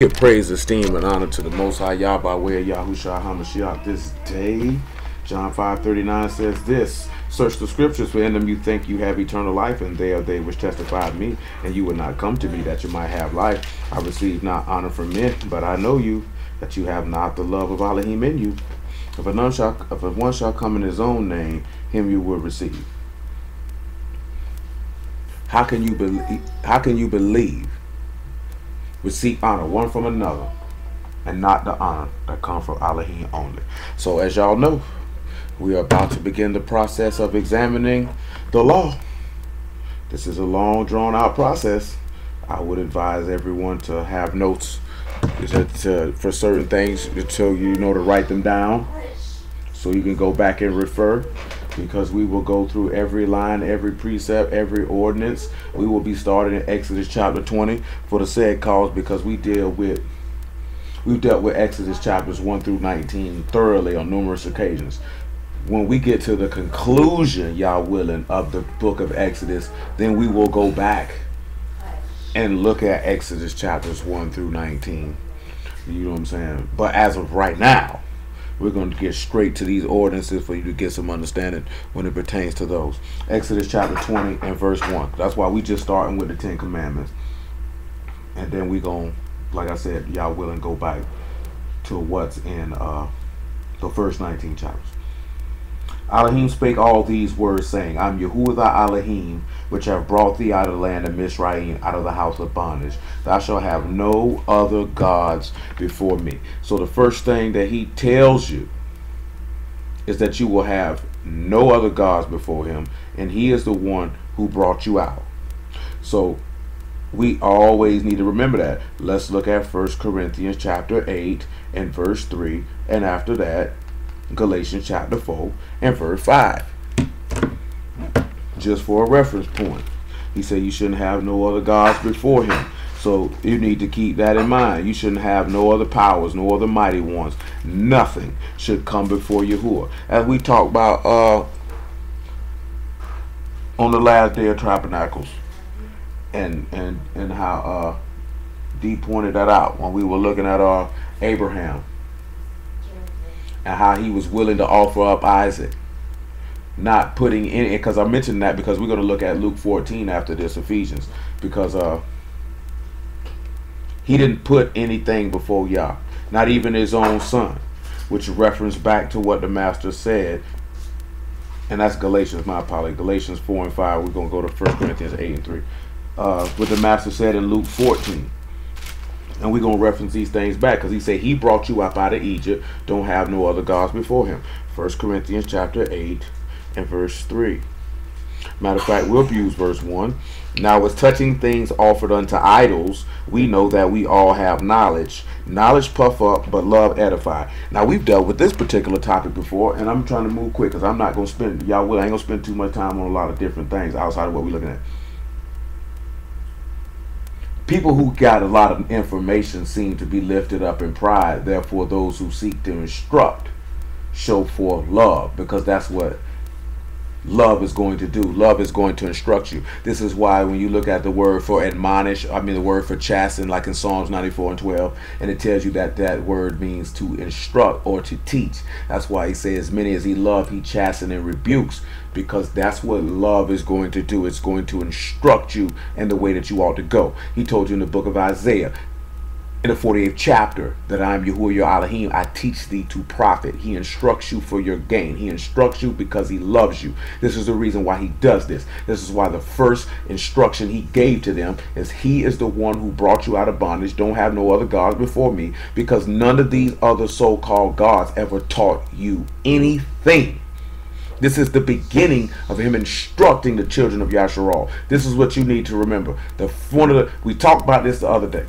Give praise, esteem, and honor to the Most High Yah by way of Yahushua HaMashiach this day. John 5:39 says this: Search the scriptures, for in them you think you have eternal life, and they are they which testify of me. And you will not come to me that you might have life. I receive not honor from men, but I know you, that you have not the love of Elohim in you. If one shall come in his own name, him you will receive. How can you believe? Receive honor one from another, and not the honor that comes from Elohim only. So as y'all know, we are about to begin the process of examining the law. This is a long, drawn out process. I would advise everyone to have notes for certain things until you know to write them down, so you can go back and refer, because we will go through every line, every precept, every ordinance. We will be starting in Exodus chapter 20 for the said cause, because we've dealt with Exodus chapters 1 through 19 thoroughly on numerous occasions. When we get to the conclusion, Yah willing, of the book of Exodus, then we will go back and look at Exodus chapters 1 through 19. You know what I'm saying? But as of right now, we're going to get straight to these ordinances for you to get some understanding when it pertains to those. Exodus chapter 20 and verse 1. That's why we just starting with the 10 commandments. And then we going, like I said, y'all willing, go back to what's in the first 19 chapters. Elohim spake all these words, saying, I'm Yahuwah thy Elohim, which have brought thee out of the land of Mizraim, out of the house of bondage. Thou shalt have no other gods before me. So the first thing that he tells you is that you will have no other gods before him, and he is the one who brought you out. So we always need to remember that. Let's look at 1 Corinthians chapter 8 and verse 3, and after that, Galatians chapter 4 and verse 5. Just for a reference point. He said you shouldn't have no other gods before him. So you need to keep that in mind. You shouldn't have no other powers, no other mighty ones. Nothing should come before Yahuwah. As we talked about on the last day of Tabernacles, and how D pointed that out when we were looking at Abraham, and how he was willing to offer up Isaac, not putting in, because I mentioned that because we're going to look at Luke 14 after this, Ephesians, because he didn't put anything before Yah, not even his own son, which reference back to what the master said, and that's Galatians, my apology, Galatians 4 and 5. We're going to go to 1 Corinthians 8 and 3, what the master said in Luke 14. And we're going to reference these things back, because he said he brought you up out of Egypt. Don't have no other gods before him. 1 Corinthians chapter 8 and verse 3. Matter of fact, we'll use verse 1. Now as touching things offered unto idols, we know that we all have knowledge. Knowledge puff up, but love edify. Now we've dealt with this particular topic before, and I'm trying to move quick, because I'm not going to spend, I ain't going to spend too much time on a lot of different things outside of what we're looking at. People who got a lot of information seem to be lifted up in pride. Therefore, those who seek to instruct show forth love, because that's what love is going to do. Love is going to instruct you. This is why when you look at the word for admonish, the word for chasten, like in Psalms 94 and 12, and it tells you that that word means to instruct or to teach. That's why he says, as many as he loved, he chastened and rebukes, because that's what love is going to do. It's going to instruct you in the way that you ought to go. He told you in the book of Isaiah, in the 48th chapter, that I am Yahuwah your Elohim, I teach thee to profit. He instructs you for your gain. He instructs you because he loves you. This is the reason why he does this. This is why the first instruction he gave to them is, he is the one who brought you out of bondage. Don't have no other gods before me, because none of these other so-called gods ever taught you anything. This is the beginning of him instructing the children of Yasharal. This is what you need to remember. We talked about this the other day.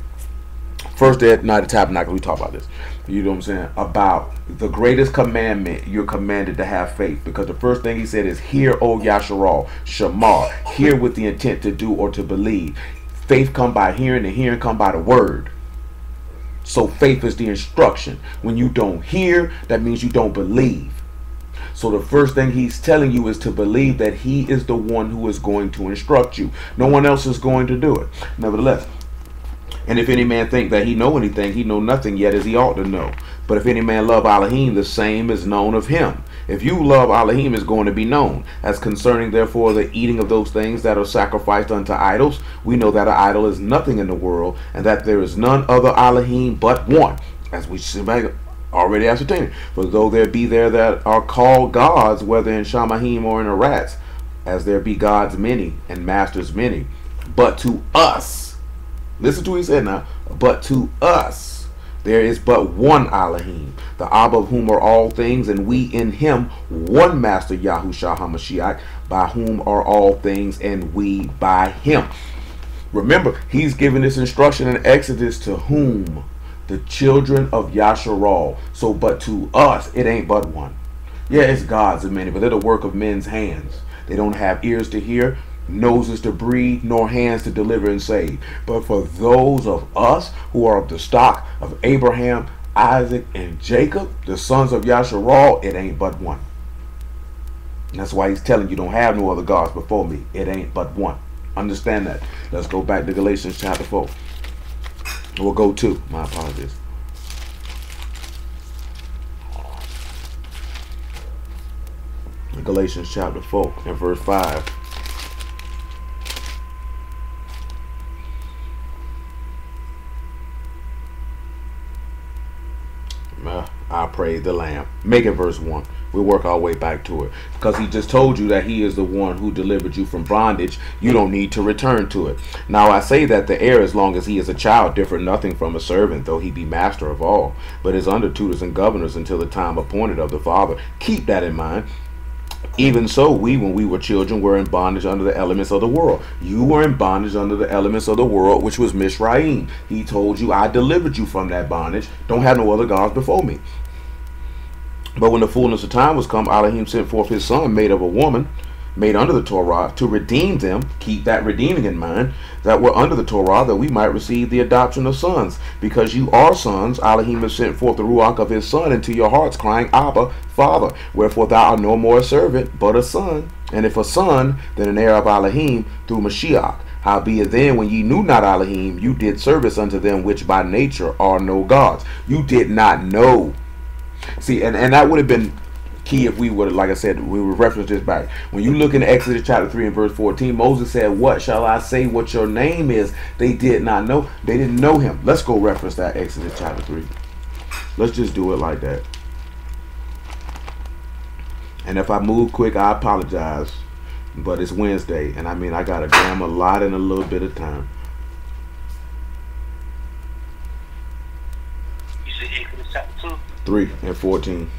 First day at night of Tabernacle, we talk about this. You know what I'm saying? About the greatest commandment, you're commanded to have faith. Because the first thing he said is, hear, O Yasharal, Shamar. Hear with the intent to do or to believe. Faith come by hearing, and hearing come by the word. So faith is the instruction. When you don't hear, that means you don't believe. So the first thing he's telling you is to believe that he is the one who is going to instruct you. No one else is going to do it. Nevertheless, And if any man think that he know anything, he know nothing yet as he ought to know. But if any man love Elohim, the same is known of him. If you love Elohim, is going to be known. As concerning therefore the eating of those things that are sacrificed unto idols, we know that an idol is nothing in the world, and that there is none other Elohim but one, as we already ascertained. For though there be there that are called gods, whether in Shamahim or in Arats, as there be gods many and masters many, but to us, listen to what he said now, but to us there is but one Elohim, the Abba of whom are all things, and we in him, one Master Yahushua HaMashiach, by whom are all things, and we by him. Remember, he's giving this instruction in Exodus to whom? The children of Yasharal. So, but to us, it ain't but one. Yeah, it's gods of many, but they're the work of men's hands. They don't have ears to hear, noses to breathe, nor hands to deliver and save. But for those of us who are of the stock of Abraham, Isaac, and Jacob, the sons of Yasharal, it ain't but one. And that's why he's telling you, don't have no other gods before me. It ain't but one. Understand that. Let's go back to Galatians chapter 4. We'll go to, my apologies. Galatians chapter 4 and verse 5. I praise the Lamb. Make it verse 1. We'll work our way back to it. Because he just told you that he is the one who delivered you from bondage. You don't need to return to it. Now I say that the heir, as long as he is a child, differ nothing from a servant, though he be master of all, but is under tutors and governors until the time appointed of the Father. Keep that in mind. Even so, we, when we were children, were in bondage under the elements of the world. You were in bondage under the elements of the world, which was Mishraim. He told you, I delivered you from that bondage. Don't have no other gods before me. But when the fullness of time was come, Elohim sent forth his son, made of a woman, made under the Torah, to redeem them, keep that redeeming in mind, that were under the Torah, that we might receive the adoption of sons. Because you are sons, Elohim has sent forth the Ruach of his Son into your hearts, crying, Abba, Father. Wherefore thou art no more a servant, but a son. And if a son, then an heir of Elohim through Mashiach. Howbeit then, when ye knew not Elohim, you did service unto them which by nature are no gods. You did not know. See, and that would have been key if we would, like I said, we would reference this back. When you look in Exodus chapter 3 and verse 14, Moses said, what shall I say what your name is? They did not know. They didn't know him. Let's go reference that Exodus chapter 3. Let's just do it like that. And if I move quick, I apologize. But it's Wednesday, and I mean, I got to cram a lot in a little bit of time. You said Exodus chapter 2? 3 and 14.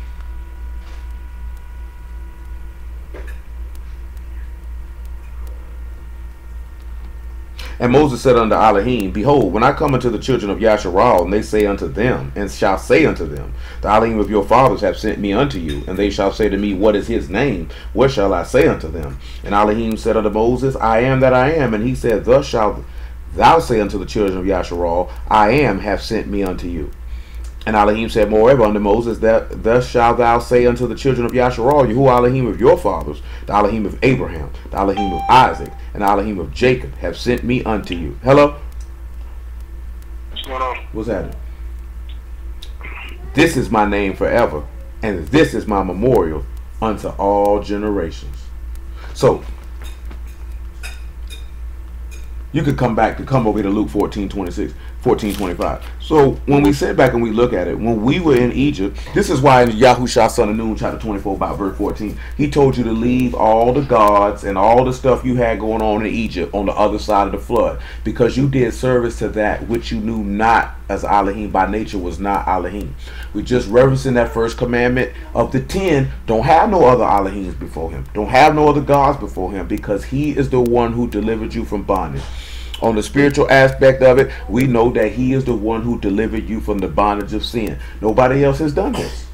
And Moses said unto Elohim, Behold, when I come unto the children of Yasharal, and they say unto them, and shall say unto them, the Elohim of your fathers have sent me unto you, and they shall say to me, What is his name? What shall I say unto them? And Elohim said unto Moses, I am that I am. And he said, Thus shalt thou say unto the children of Yasharal, I am have sent me unto you. And Elohim said moreover unto Moses, that thus shalt thou say unto the children of Yasharal, Yahu Elohim of your fathers, the Elohim of Abraham, the Elohim of Isaac, and the Elohim of Jacob have sent me unto you. Hello? What's going on? What's happening? This is my name forever, and this is my memorial unto all generations. So, you could come over to Luke 14:26. 14:25. So when we sit back and we look at it, when we were in Egypt, this is why in Yahushua son of Nun chapter 24 about verse 14, he told you to leave all the gods and all the stuff you had going on in Egypt on the other side of the flood, because you did service to that which you knew not as Elohim by nature was not Elohim. We just referencing that first commandment of the 10. Don't have no other Elohims before him. Don't have no other gods before him, because he is the one who delivered you from bondage. On the spiritual aspect of it, we know that he is the one who delivered you from the bondage of sin. Nobody else has done this.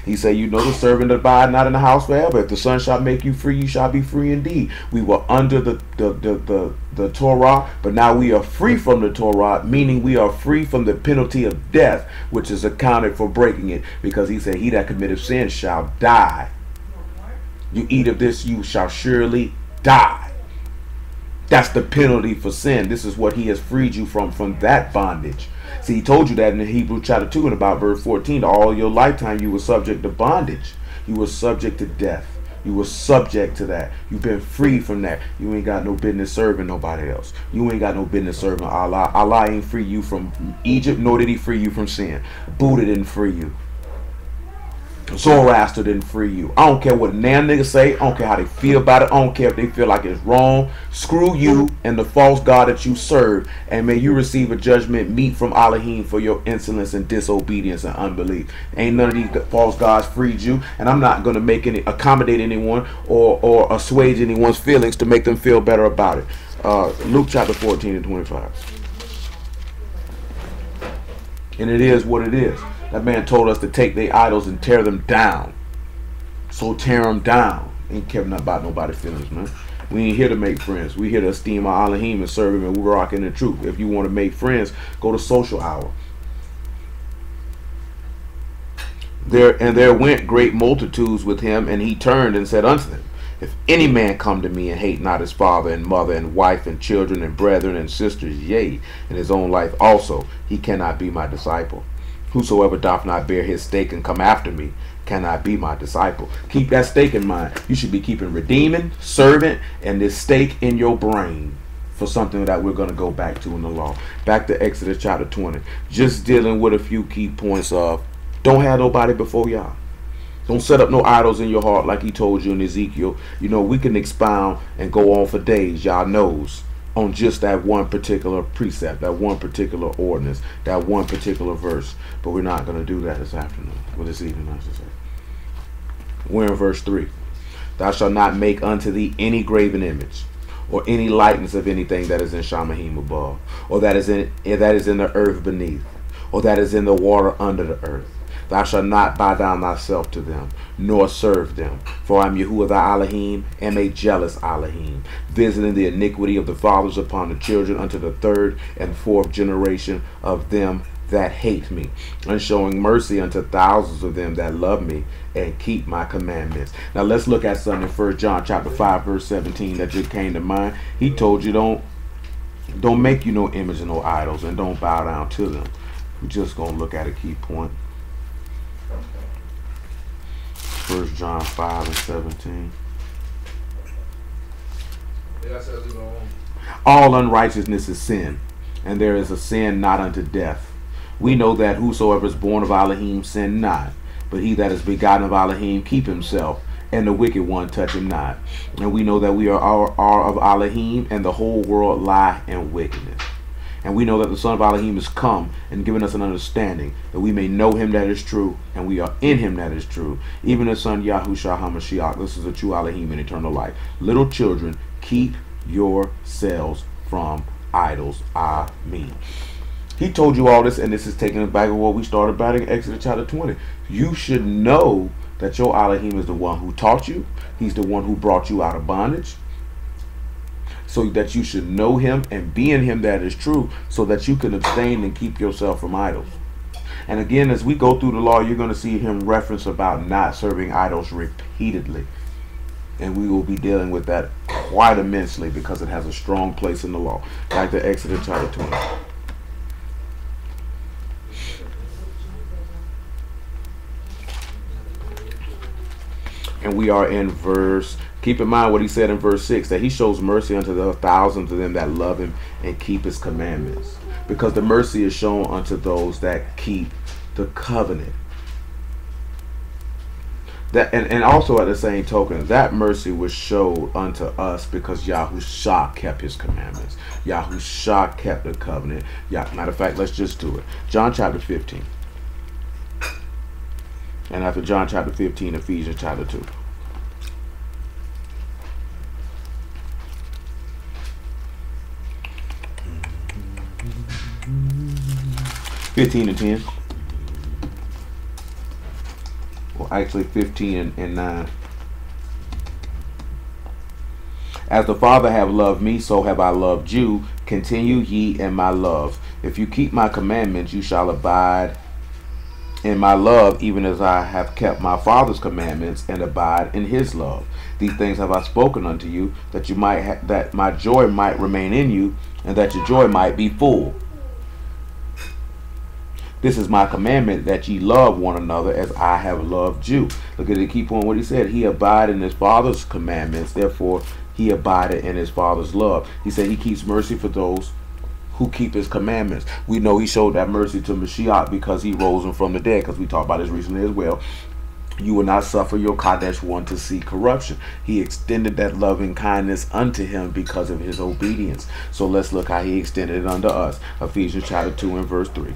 He said, you know, the servant abide not in the house forever. If the Son shall make you free, you shall be free indeed. We were under the Torah, but now we are free from the Torah, meaning we are free from the penalty of death, which is accounted for breaking it, because he said, he that committeth sin shall die. You eat of this, you shall surely die. That's the penalty for sin. This is what he has freed you from that bondage. See, he told you that in Hebrews chapter 2 and about verse 14. All your lifetime you were subject to bondage. You were subject to death. You were subject to that. You've been free from that. You ain't got no business serving nobody else. You ain't got no business serving Allah. Allah ain't free you from Egypt, nor did he free you from sin. Buddha didn't free you. Zoroaster didn't free you. I don't care what damn niggas say. I don't care how they feel about it. I don't care if they feel like it's wrong. Screw you and the false god that you serve, and may you receive a judgment meet from Elohim for your insolence and disobedience and unbelief. Ain't none of these false gods freed you, and I'm not going to accommodate anyone or assuage anyone's feelings to make them feel better about it. Luke chapter 14 and 25. And it is what it is. That man told us to take their idols and tear them down. So tear them down. Ain't caring about nobody's feelings, man. We ain't here to make friends. We here to esteem our Elohim and serve him, and we rock in the truth. If you want to make friends, go to social hour. There went great multitudes with him, and he turned and said unto them, if any man come to me and hate not his father and mother and wife and children and brethren and sisters, yea, and his own life also, he cannot be my disciple. Whosoever doth not bear his stake and come after me cannot be my disciple. Keep that stake in mind. You should be keeping redeeming, servant, and this stake in your brain for something that we're going to go back to in the law. Back to Exodus chapter 20. Just dealing with a few key points of don't have nobody before y'all. Don't set up no idols in your heart like he told you in Ezekiel. You know, we can expound and go on for days, y'all knows, on just that one particular precept, that one particular ordinance, that one particular verse. But we're not going to do that this afternoon, or this evening, I should say. We're in verse 3. Thou shalt not make unto thee any graven image, or any likeness of anything that is in Shamahim above, or that is in the earth beneath, or that is in the water under the earth. Thou shalt not bow down thyself to them, nor serve them. For I am Yahuwah thy Elohim, am a jealous Elohim, visiting the iniquity of the fathers upon the children unto the third and fourth generation of them that hate me, and showing mercy unto thousands of them that love me and keep my commandments. Now let's look at something in 1 John chapter 5 verse 17 that just came to mind. He told you don't make you no image and no idols, and don't bow down to them. We're just going to look at a key point. 1 John 5 and 17. All unrighteousness is sin, and there is a sin not unto death. We know that whosoever is born of Elohim sin not, but he that is begotten of Elohim keep himself, and the wicked one touch him not. And we know that we are of Elohim, and the whole world lie in wickedness. And we know that the Son of Elohim is come and given us an understanding that we may know him that is true, and we are in him that is true, even the Son Yahushua HaMashiach. This is the true Elohim in eternal life. Little children, keep yourselves from idols. Amen. He told you all this, and this is taking us back to what we started about in Exodus chapter 20. You should know that your Elohim is the one who taught you. He's the one who brought you out of bondage. So that you should know him and be in him that is true, so that you can abstain and keep yourself from idols. And again, as we go through the law, you're going to see him reference about not serving idols repeatedly. And we will be dealing with that quite immensely because it has a strong place in the law. Back to Exodus chapter 20. And we are in verse, keep in mind what he said in verse 6, that he shows mercy unto the thousands of them that love him and keep his commandments. Because the mercy is shown unto those that keep the covenant. That and also at the same token, that mercy was showed unto us because Yahushua kept his commandments. Yahushua kept the covenant. Matter of fact, let's just do it. John chapter 15. And after John chapter 15, Ephesians chapter 2. (15 and 10). Well, actually 15 and 9. As the Father have loved me, so have I loved you. Continue ye in my love. If you keep my commandments, you shall abide in my love, even as I have kept my Father's commandments and abide in his love. These things have I spoken unto you, that you might that my joy might remain in you, and that your joy might be full. This is my commandment, that ye love one another as I have loved you. Look at the key point what he said. He abided in his Father's commandments, therefore he abided in his Father's love. He said he keeps mercy for those who keep his commandments. We know he showed that mercy to Mashiach because he rose him from the dead, because we talked about this recently as well. You will not suffer your Kadesh one to see corruption. He extended that loving kindness unto him because of his obedience. So let's look how he extended it unto us. Ephesians chapter 2 and verse 3.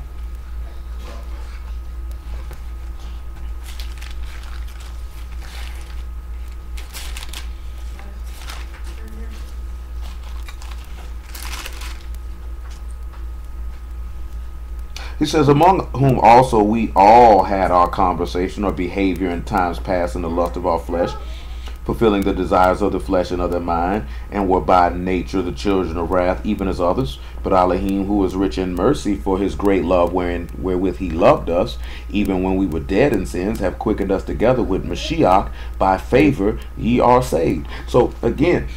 He says, among whom also we all had our conversation or behavior in times past in the lust of our flesh, fulfilling the desires of the flesh and of the mind, and were by nature the children of wrath, even as others. But Elohim, who is rich in mercy, for his great love wherewith he loved us, even when we were dead in sins, have quickened us together with Mashiach. By favor ye are saved. So again,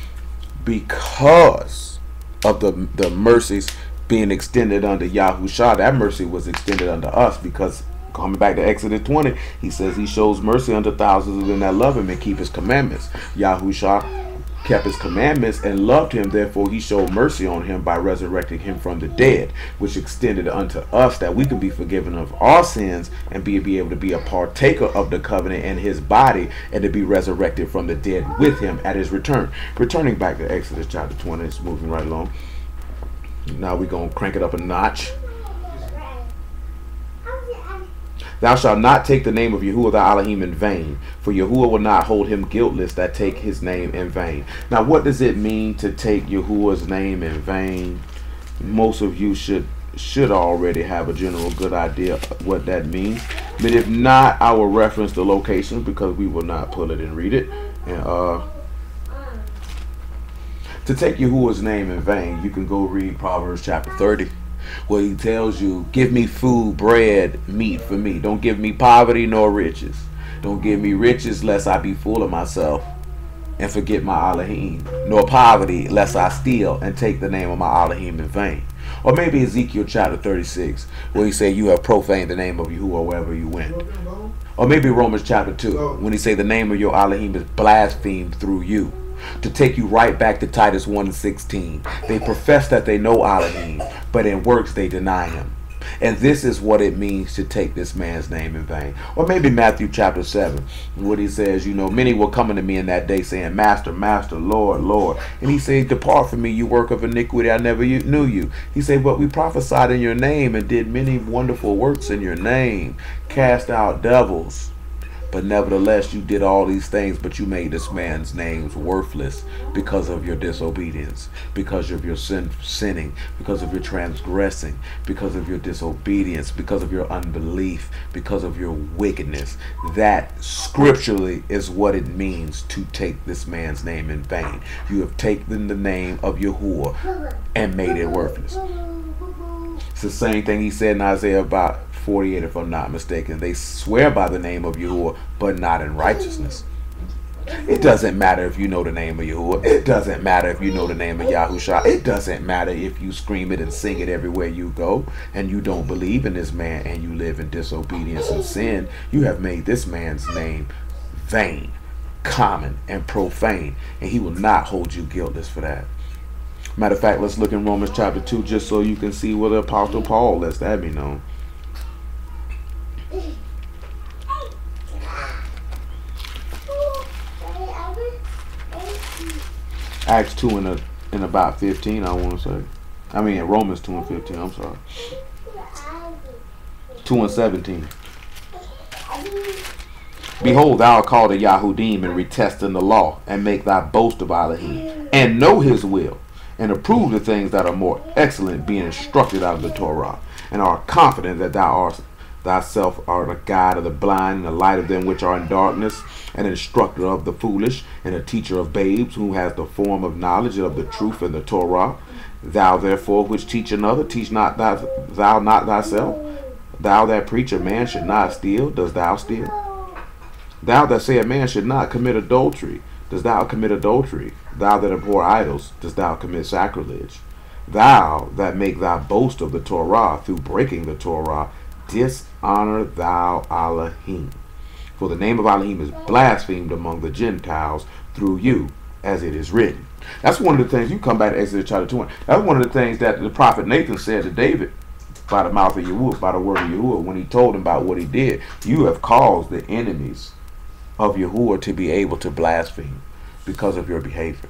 because of the mercies being extended unto Yahushua, that mercy was extended unto us, because coming back to Exodus 20, he says he shows mercy unto thousands of them that love him and keep his commandments. Yahushua kept his commandments and loved him, therefore he showed mercy on him by resurrecting him from the dead, which extended unto us that we could be forgiven of our sins and be able to be a partaker of the covenant and his body, and to be resurrected from the dead with him at his return. Returning back to Exodus chapter 20, it's moving right along. Now we're going to crank it up a notch. Thou shalt not take the name of Yahuwah thy Elohim in vain, for Yahuwah will not hold him guiltless that take his name in vain. Now what does it mean to take Yahuwah's name in vain? Most of you should already have a general good idea of what that means. But if not, I will reference the location, because we will not pull it and read it. And to take Yahuwah's name in vain, you can go read Proverbs chapter 30, where he tells you, give me food, bread, meat for me. Don't give me poverty nor riches. Don't give me riches lest I be full of myself and forget my Elohim, nor poverty lest I steal and take the name of my Elohim in vain. Or maybe Ezekiel chapter 36, where he said you have profaned the name of Yahuwah wherever you went. Or maybe Romans chapter 2, when he say the name of your Elohim is blasphemed through you. To take you right back to Titus 1 and 16. They profess that they know Elohim, but in works they deny him. And this is what it means to take this man's name in vain. Or maybe Matthew chapter 7, what he says, you know, many will come unto me in that day saying, Master, Master, Lord, Lord. And he said, depart from me, you work of iniquity, I never knew you. He said, but we prophesied in your name and did many wonderful works in your name, cast out devils. But nevertheless, you did all these things, but you made this man's names worthless because of your disobedience, because of your sinning, because of your transgressing, because of your disobedience, because of your unbelief, because of your wickedness. That scripturally is what it means to take this man's name in vain. You have taken the name of Yahuwah and made it worthless. It's the same thing he said in Isaiah about 48, if I'm not mistaken. They swear by the name of Yahuwah, but not in righteousness. It doesn't matter if you know the name of Yahuwah. It doesn't matter if you know the name of Yahushua. It doesn't matter if you scream it and sing it everywhere you go, and you don't believe in this man, and you live in disobedience and sin. You have made this man's name vain, common, and profane, and he will not hold you guiltless for that. Matter of fact, let's look in Romans chapter 2, just so you can see what the Apostle Paul lets that be known. Acts 2 in about 15, I want to say. I mean, Romans 2 and 15, I'm sorry. 2 and 17. Behold, thou art called a Yahudim, and retest in the law, and make thy boast of Elohim, and know his will, and approve the things that are more excellent, being instructed out of the Torah, and are confident that thou art thyself art a guide of the blind, and a light of them which are in darkness, an instructor of the foolish, and a teacher of babes, who has the form of knowledge of the truth and the Torah. Thou therefore which teach another, teach not thou not thyself. Thou that preach a man should not steal, dost thou steal? Thou that say a man should not commit adultery, dost thou commit adultery? Thou that abhor idols, dost thou commit sacrilege? Thou that make thy boast of the Torah through breaking the Torah, dishonor thou Elohim. For the name of Elohim is blasphemed among the Gentiles through you, as it is written. That's one of the things, you come back to Exodus chapter 20. That's one of the things that the prophet Nathan said to David by the mouth of Yahuwah, by the word of Yahuwah, when he told him about what he did. You have caused the enemies of Yahuwah to be able to blaspheme because of your behavior.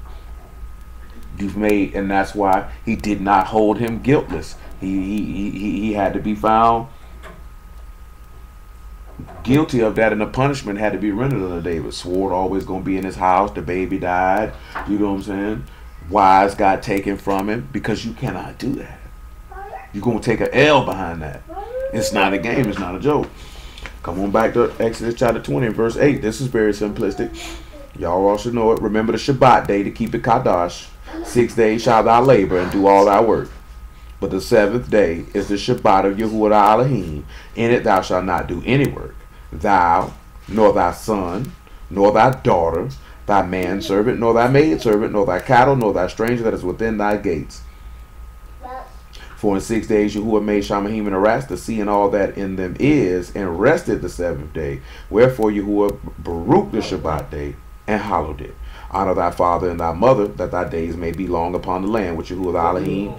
You've made, and that's why he did not hold him guiltless. He had to be found guilty of that, and the punishment had to be rendered unto David. Sword always going to be in his house. The baby died. You know what I'm saying? Wives got taken from him, because you cannot do that. You're going to take an L behind that. It's not a game. It's not a joke. Come on back to Exodus chapter 20 and verse 8. This is very simplistic. Y'all all should know it. Remember the Shabbat day to keep it Kadosh. 6 days shalt thou labor and do all thy work. But the 7th day is the Shabbat of Yahuwah thy Elohim. In it thou shalt not do any work. Thou, nor thy son, nor thy daughter, thy manservant, nor thy maidservant, nor thy cattle, nor thy stranger that is within thy gates. For in 6 days Yahuwah made Shamahim and Aras, the sea and all that in them is, and rested the 7th day. Wherefore Yahuwah baruch the Shabbat day, and hallowed it. Honor thy father and thy mother, that thy days may be long upon the land which Yahuwah thy Elohim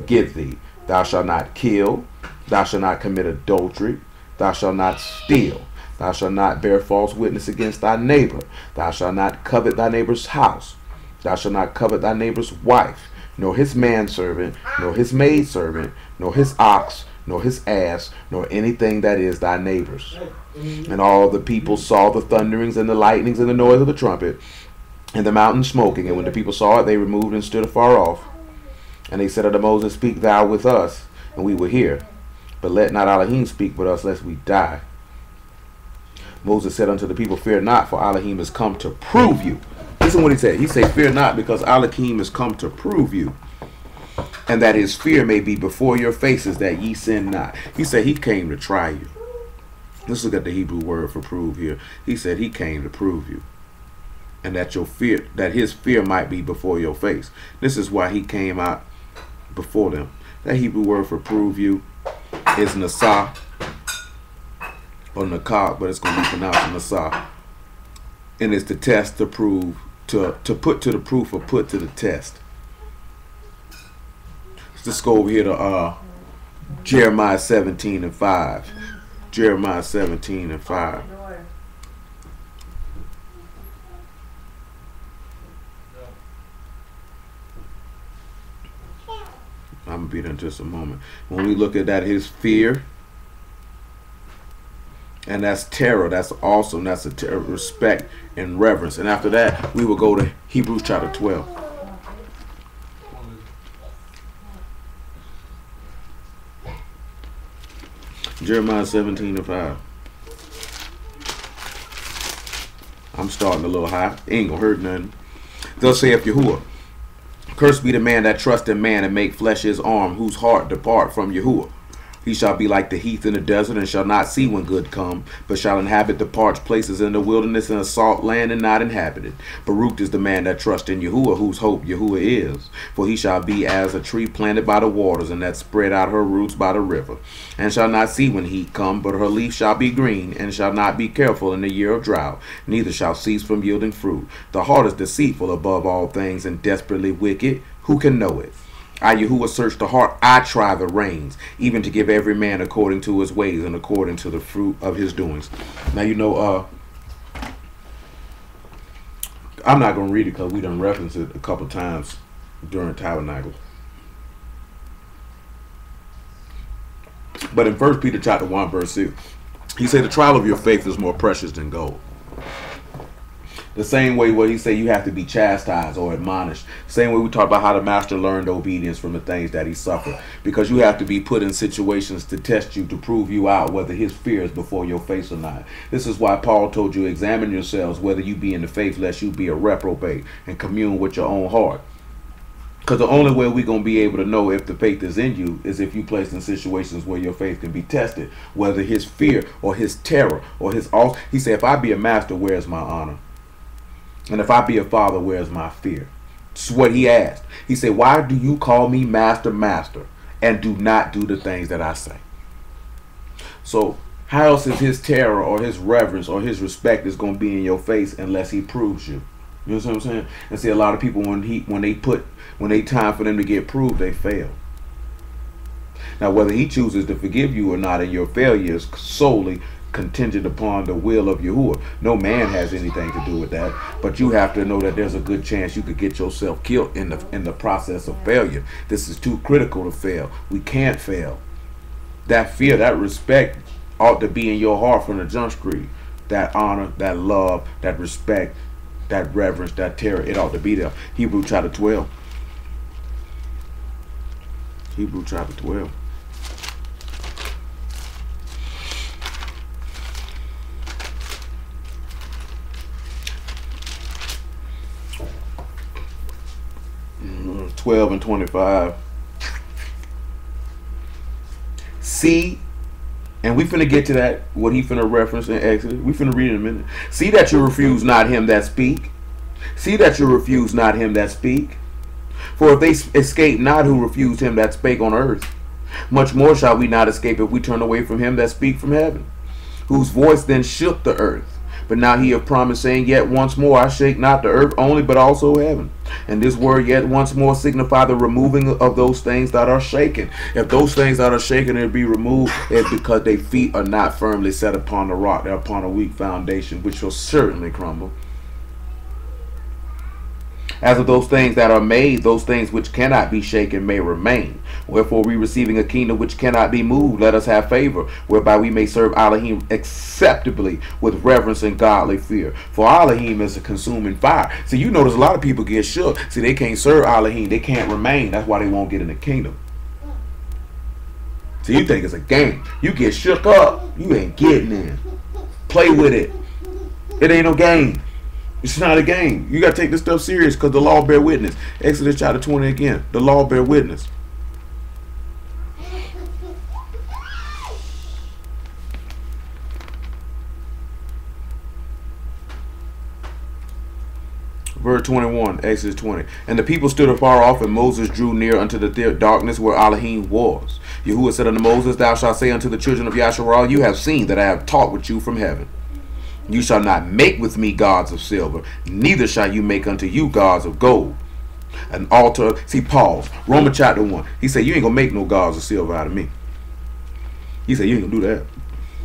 give thee. Thou shalt not kill, thou shalt not commit adultery, thou shalt not steal, thou shalt not bear false witness against thy neighbor, thou shalt not covet thy neighbor's house, thou shalt not covet thy neighbor's wife, nor his manservant, nor his maidservant, nor his ox, nor his ass, nor anything that is thy neighbor's. And all the people saw the thunderings and the lightnings and the noise of the trumpet, and the mountain smoking. And when the people saw it, they removed and stood afar off. And they said unto Moses, Speak thou with us, and we will hear. But let not Elohim speak with us, lest we die. Moses said unto the people, Fear not, for Elohim is come to prove you. Listen what he said. He said, Fear not, because Elohim is come to prove you, and that his fear may be before your faces, that ye sin not. He said he came to try you. Let's look at the Hebrew word for prove here. He said he came to prove you, and that your fear, that his fear might be before your face. This is why he came out before them. That Hebrew word for prove you is nasah, or nakah, but it's going to be pronounced nasah. And it's to test, to prove, to put to the proof, or put to the test. Let's go over here to Jeremiah 17 and 5. Jeremiah 17 and 5. I'm going to be there in just a moment. When we look at that, his fear, and that's terror, that's awesome, that's a respect and reverence. And after that, we will go to Hebrews chapter 12. Jeremiah 17 and 5. I'm starting a little high. Ain't gonna hurt nothing. Thus saith Yahuwah, Cursed be the man that trust in man and make flesh his arm, whose heart depart from Yahuwah. He shall be like the heath in the desert, and shall not see when good come, but shall inhabit the parched places in the wilderness, in a salt land and not inhabited. Baruch is the man that trust in Yahuwah, whose hope Yahuwah is. For he shall be as a tree planted by the waters, and that spread out her roots by the river, and shall not see when heat come, but her leaf shall be green, and shall not be careful in the year of drought, neither shall cease from yielding fruit. The heart is deceitful above all things, and desperately wicked. Who can know it? I, Yahuwah, search the heart. I try the reins, even to give every man according to his ways and according to the fruit of his doings. Now, you know, I'm not going to read it because we done referenced it a couple times during Tabernacle. But in 1 Peter chapter 1, verse 6, he said, the trial of your faith is more precious than gold. The same way where he say you have to be chastised or admonished. Same way we talk about how the master learned obedience from the things that he suffered. Because you have to be put in situations to test you, to prove you out whether his fear is before your face or not. This is why Paul told you, examine yourselves whether you be in the faith, lest you be a reprobate, and commune with your own heart. Because the only way we're going to be able to know if the faith is in you is if you placed in situations where your faith can be tested, whether his fear or his terror or his all. He said, if I be a master, where's my honor? And if I be a father, where's my fear? This is what he asked. He said, why do you call me master, master, and do not do the things that I say? So how else is his terror or his reverence or his respect is going to be in your face unless he proves you? You know what I'm saying? And see, a lot of people, when they time for them to get proved, they fail. Now, whether he chooses to forgive you or not in your failure is solely contingent upon the will of Yahuwah. No man has anything to do with that. But you have to know that there's a good chance you could get yourself killed in the process of failure. This is too critical to fail. We can't fail. That fear, that respect ought to be in your heart from the jump street. That honor, that love, that respect, that reverence, that terror, it ought to be there. Hebrew chapter 12. Hebrew chapter 12. Mm, 12 and 25. See, and we finna get to that, what he finna reference in Exodus. We finna read in a minute. See that you refuse not him that speak. See that you refuse not him that speak. For if they escape not who refused him that spake on earth, much more shall we not escape if we turn away from him that speak from heaven, whose voice then shook the earth. But now he hath promised, saying, yet once more I shake not the earth only, but also heaven. And this word yet once more signify the removing of those things that are shaken. If those things that are shaken are be removed, it's because their feet are not firmly set upon the rock. They're upon a weak foundation, which will certainly crumble. As of those things that are made, those things which cannot be shaken may remain. Wherefore we, receiving a kingdom which cannot be moved, let us have favor, whereby we may serve Elohim acceptably with reverence and godly fear. For Elohim is a consuming fire. See, you notice a lot of people get shook. See, they can't serve Elohim. They can't remain. That's why they won't get in the kingdom. So you think it's a game. You get shook up, you ain't getting in. Play with it. It ain't no game. It's not a game. You got to take this stuff serious because the law bear witness. Exodus chapter 20 again. The law bear witness. Verse 21, Exodus 20. And the people stood afar off, and Moses drew near unto the darkness where Elohim was. Yahuwah said unto Moses, thou shalt say unto the children of Yasharal, you have seen that I have taught with you from heaven. You shall not make with me gods of silver, neither shall you make unto you gods of gold. An altar. See, pause. Romans chapter 1. He said, you ain't going to make no gods of silver out of me. He said, you ain't going to do that.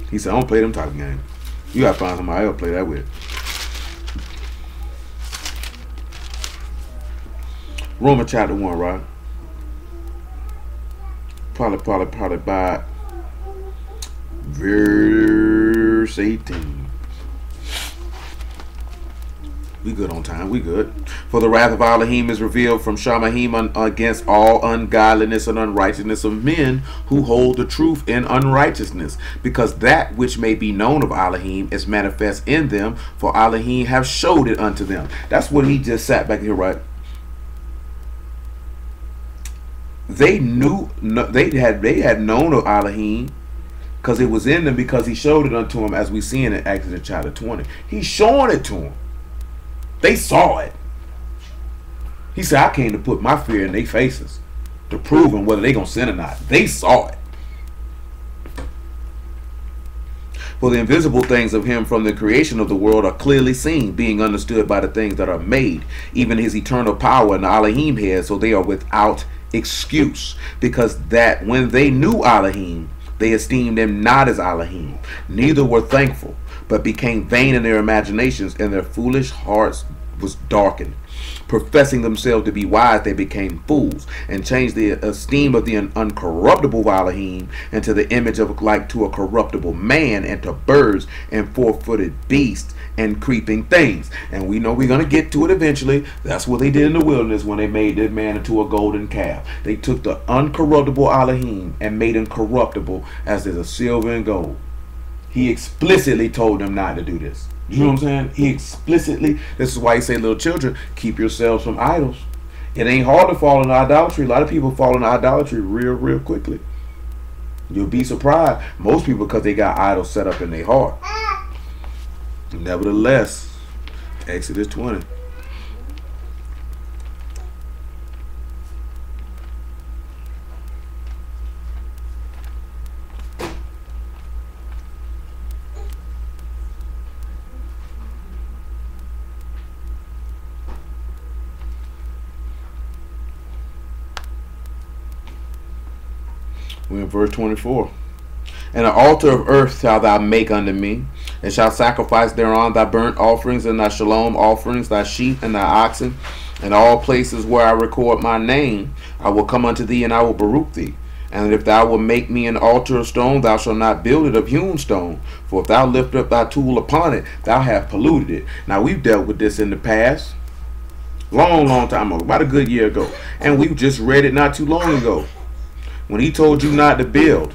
He said, I don't play them type of games. You got to find somebody else to play that with. Romans chapter 1, right? Probably by verse 18. We good on time. We good. For the wrath of Elohim is revealed from Shamahim against all ungodliness and unrighteousness of men who hold the truth in unrighteousness, because that which may be known of Elohim is manifest in them, for Elohim have showed it unto them. That's what he just sat back here, right? They knew, they had known of Elohim because it was in them, because he showed it unto them, as we see in Exodus chapter 20. He's showing it to them. They saw it. He said, I came to put my fear in their faces to prove them whether they're going to sin or not. They saw it. For the invisible things of him from the creation of the world are clearly seen, being understood by the things that are made, even his eternal power and Elohim head, so they are without excuse, because that when they knew Elohim, they esteemed him not as Elohim, neither were thankful, but became vain in their imaginations, and their foolish hearts was darkened. Professing themselves to be wise, they became fools, and changed the esteem of the uncorruptible Elohim into the image of like to a corruptible man, and to birds and four-footed beasts and creeping things. And we know we're going to get to it eventually. That's what they did in the wilderness when they made that man into a golden calf. They took the uncorruptible Elohim and made him corruptible, as is a silver and gold. He explicitly told them not to do this. You know what I'm saying? He explicitly, this is why he say, little children, keep yourselves from idols. It ain't hard to fall into idolatry. A lot of people fall into idolatry real quickly. You'll be surprised. Most people, because they got idols set up in their heart. Nevertheless, Exodus 20. We're in verse 24. And an altar of earth shalt thou make unto me, and shalt sacrifice thereon thy burnt offerings and thy shalom offerings, thy sheep and thy oxen, and all places where I record my name. I will come unto thee, and I will baruch thee. And if thou wilt make me an altar of stone, thou shalt not build it of hewn stone. For if thou lift up thy tool upon it, thou hast polluted it. Now, we've dealt with this in the past. Long time ago. About a good year ago. And we've just read it not too long ago. When he told you not to build,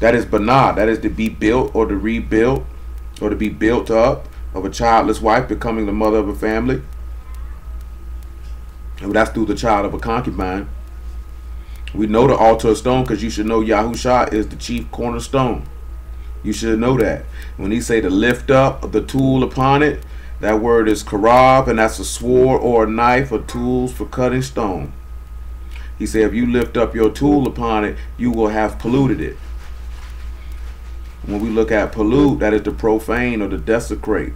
that is banah, that is to be built or to rebuild or to be built up of a childless wife becoming the mother of a family. And that's through the child of a concubine. We know the altar of stone because you should know Yahusha is the chief cornerstone. You should know that. When he say to lift up the tool upon it, that word is karab, and that's a sword or a knife or tools for cutting stone. He said, if you lift up your tool upon it, you will have polluted it. When we look at pollute, that is to profane or to desecrate,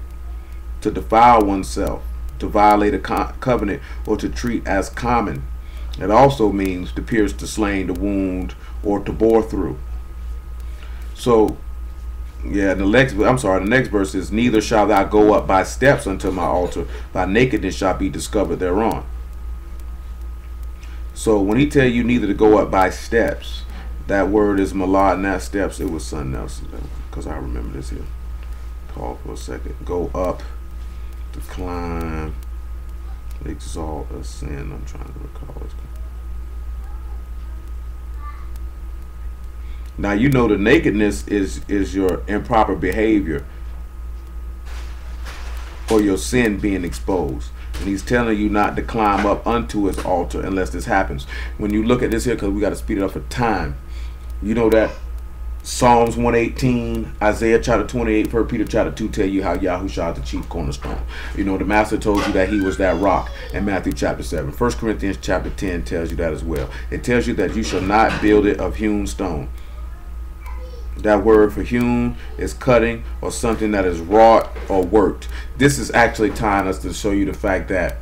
to defile oneself, to violate a covenant, or to treat as common. It also means to pierce, to slain, to wound, or to bore through. So, yeah, the next verse is, neither shall thou go up by steps unto my altar, thy nakedness shall be discovered thereon. So when he tell you neither to go up by steps, that word is malad, and that steps, it was something else, because I remember this here. Pause for a second. Go up, to climb, exalt, ascend. I'm trying to recall this. Now you know the nakedness is your improper behavior or your sin being exposed. And he's telling you not to climb up unto his altar unless this happens. When you look at this here, because we got to speed it up for time, you know that Psalms 118, Isaiah chapter 28, 1 Peter chapter 2 tell you how Yahusha is the chief cornerstone. You know, the master told you that he was that rock in Matthew chapter 7. 1 Corinthians chapter 10 tells you that as well. It tells you that you shall not build it of hewn stone. That word for hewn is cutting or something that is wrought or worked. This is actually tying us to show you the fact that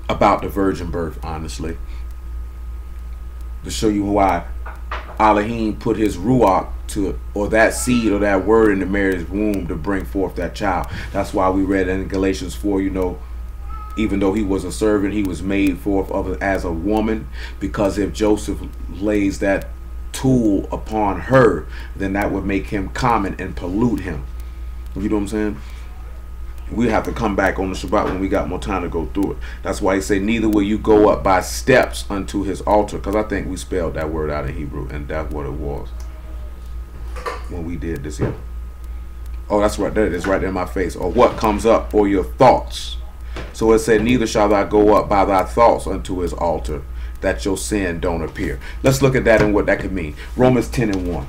about the virgin birth, honestly. To show you why Elohim put his ruach to, or that seed or that word in the Mary's womb to bring forth that child. That's why we read in Galatians 4, you know, even though he was a servant, he was made forth as a woman, because if Joseph lays that tool upon her, then that would make him common and pollute him. You know what I'm saying? We have to come back on the Shabbat when we got more time to go through it. That's why he say, neither will you go up by steps unto his altar, because I think we spelled that word out in Hebrew, and that's what it was when we did this here. Oh, that's right, there it is, right there in my face. Or what comes up, or your thoughts. So it said, neither shall thou go up by thy thoughts unto his altar, that your sin don't appear. Let's look at that and what that could mean. Romans 10:1.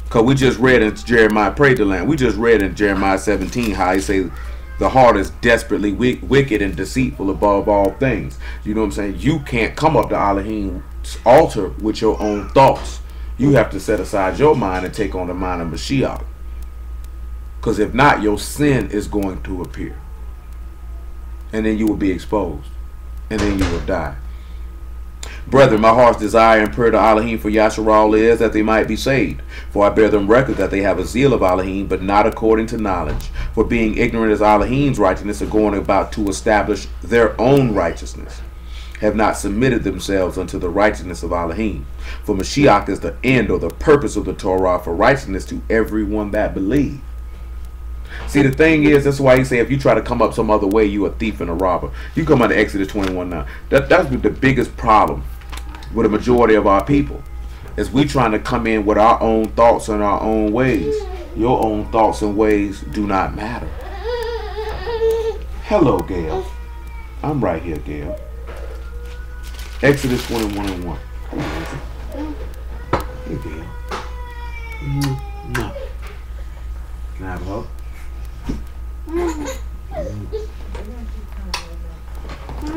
Because we just read in Jeremiah, pray the land. We just read in Jeremiah 17 how he say the heart is desperately wicked and deceitful above all things. You know what I'm saying? You can't come up to Elohim's altar with your own thoughts. You have to set aside your mind and take on the mind of Mashiach. Because if not, your sin is going to appear. And then you will be exposed. And then you will die. Brethren, my heart's desire and prayer to Elohim for Yasharal is that they might be saved. For I bear them record that they have a zeal of Elohim, but not according to knowledge. For being ignorant as Elohim's righteousness, are going about to establish their own righteousness, have not submitted themselves unto the righteousness of Elohim. For Mashiach is the end or the purpose of the Torah for righteousness to everyone that believes. See, the thing is, that's why he say if you try to come up some other way, you a thief and a robber. You come out of Exodus 21 now. That's the biggest problem with a majority of our people, is we trying to come in with our own thoughts and our own ways. Your own thoughts and ways do not matter. Hello, Gail. I'm right here, Gail. Exodus 21 and 1. Hey, Gail. No. Can I have a hug?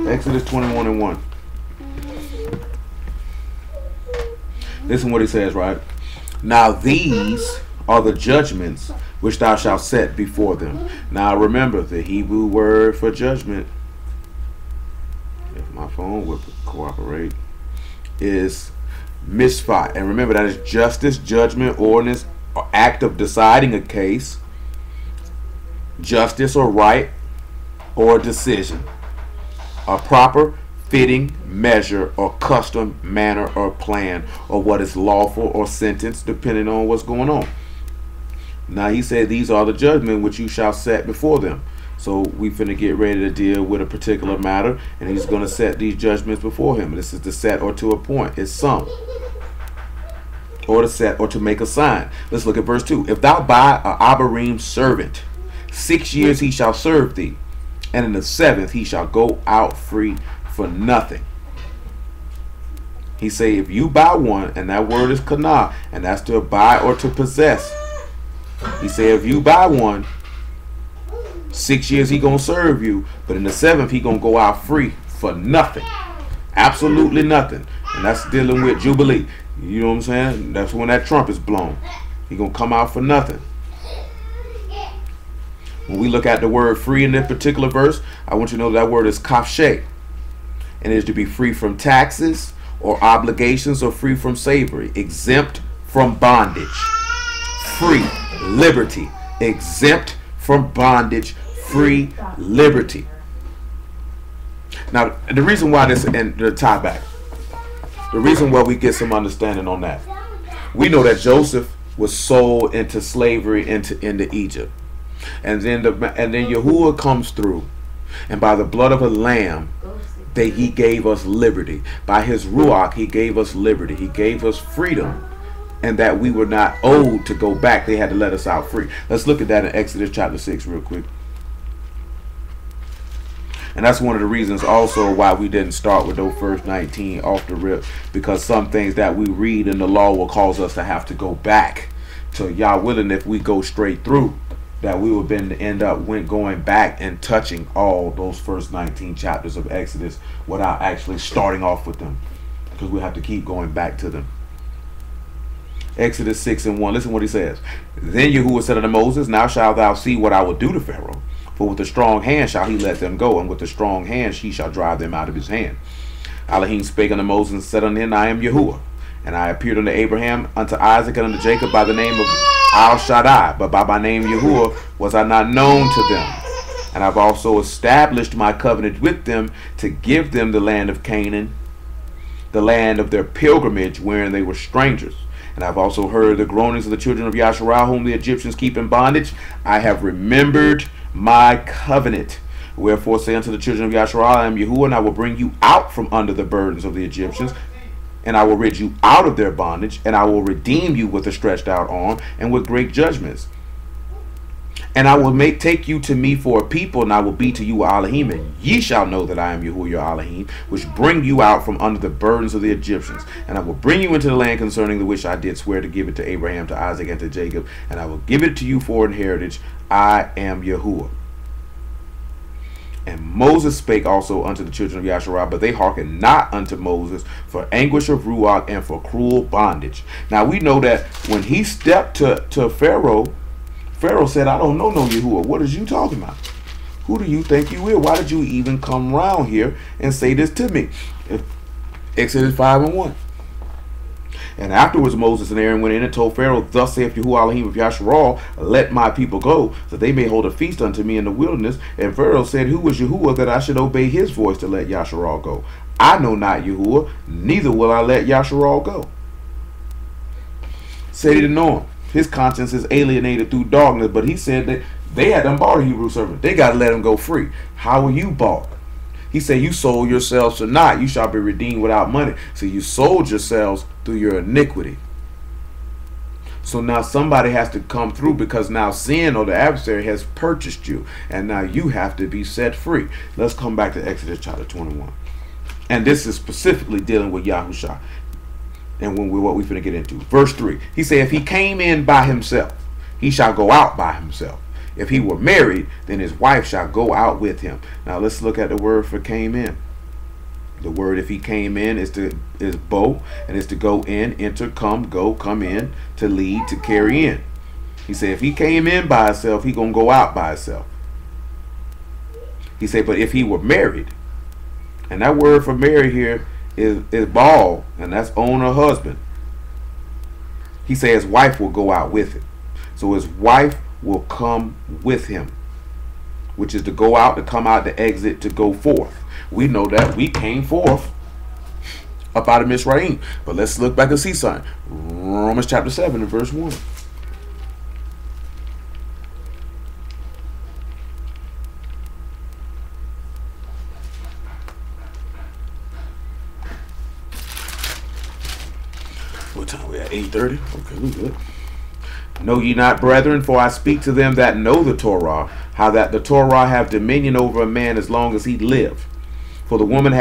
Exodus 21 and 1. Listen what he says, right? Now these are the judgments which thou shalt set before them. Now remember, the Hebrew word for judgment, if my phone would cooperate, is mishpat. And remember, that is justice, judgment, ordinance, or act of deciding a case, justice or right or decision, a proper fitting measure or custom, manner or plan, or what is lawful or sentence, depending on what's going on. Now he said these are the judgment which you shall set before them. So we finna get ready to deal with a particular matter, and he's going to set these judgments before him. This is to set or to appoint. It's some. Or to set or to make a sign. Let's look at verse 2. If thou buy a Abiram servant, 6 years he shall serve thee, and in the 7th he shall go out free for nothing. He say if you buy one, and that word is kana, and that's to buy or to possess. He say if you buy one, 6 years he gonna serve you, but in the 7th he gonna go out free for nothing, absolutely nothing. And that's dealing with Jubilee. You know what I'm saying? That's when that trump is blown. He gonna come out for nothing. When we look at the word free in this particular verse, I want you to know that word is kafshe, and it is to be free from taxes or obligations, or free from slavery, exempt from bondage, free, liberty, exempt from bondage, free, liberty. Now, the reason why this, and the tie back, the reason why we get some understanding on that, we know that Joseph was sold into slavery into Egypt, and then Yahuwah comes through, and by the blood of a lamb, he gave us liberty. By his ruach, he gave us liberty. He gave us freedom, and that we were not owed to go back. They had to let us out free. Let's look at that in Exodus chapter 6 real quick. And that's one of the reasons also why we didn't start with those first 19 off the rip, because some things that we read in the law will cause us to have to go back to Yah willing. If we go straight through, that we would end up going back and touching all those first 19 chapters of Exodus without actually starting off with them, because we have to keep going back to them. Exodus 6 and 1. Listen what he says. Then Yahuwah said unto Moses, now shalt thou see what I will do to Pharaoh. For with a strong hand shall he let them go, and with a strong hand he shall drive them out of his hand. Elohim spake unto Moses and said unto him, I am Yahuwah, and I appeared unto Abraham, unto Isaac, and unto Jacob by the name of Al Shaddai, but by my name Yahuwah was I not known to them. And I've also established my covenant with them to give them the land of Canaan, the land of their pilgrimage, wherein they were strangers. And I've also heard the groanings of the children of Yasharah, whom the Egyptians keep in bondage. I have remembered my covenant. Wherefore say unto the children of Yasharah, I am Yahuwah, and I will bring you out from under the burdens of the Egyptians, and I will rid you out of their bondage, and I will redeem you with a stretched out arm and with great judgments. And I will take you to me for a people, and I will be to you Elohim, and ye shall know that I am Yahuwah your Elohim, which bring you out from under the burdens of the Egyptians. And I will bring you into the land concerning the which I did swear to give it to Abraham, to Isaac, and to Jacob, and I will give it to you for an heritage. I am Yahuwah. And Moses spake also unto the children of Yasharah, but they hearkened not unto Moses for anguish of ruach and for cruel bondage. Now we know that when he stepped to Pharaoh, Pharaoh said, I don't know no Yahuwah. What is you talking about? Who do you think you is? Why did you even come around here and say this to me? Exodus 5 and 1. And afterwards Moses and Aaron went in and told Pharaoh, thus saith Yahuwah Elohim of Yasharah, let my people go, that they may hold a feast unto me in the wilderness. And Pharaoh said, who is Yahuwah that I should obey his voice to let Yasharah go? I know not Yahuwah, neither will I let Yasharah go. Said he didn't know him. His conscience is alienated through darkness, but he said that they had done bought a Hebrew servant. They got to let him go free. How were you bought? He said, you sold yourselves to not. You shall be redeemed without money. So you sold yourselves through your iniquity. So now somebody has to come through, because now sin or the adversary has purchased you, and now you have to be set free. Let's come back to Exodus chapter 21. And this is specifically dealing with Yahusha. And what we're going to get into. Verse 3. He said, if he came in by himself, he shall go out by himself. If he were married, then his wife shall go out with him. Now let's look at the word for came in. The word if he came in is bo, and it's to go in, enter, come, go, come in, to lead, to carry in. He said if he came in by himself, he gonna go out by himself. He said, but if he were married, and that word for married here is ball, and that's owner, husband. He said his wife will go out with him. So his wife will come with him, which is to go out, to come out, to exit, to go forth. We know that we came forth up out of Mizraim. But let's look back and see something. Romans chapter 7 and verse 1. What time we at? 8:30? Okay, we good. Know ye not, brethren, for I speak to them that know the Torah, how that the Torah have dominion over a man as long as he live. For the woman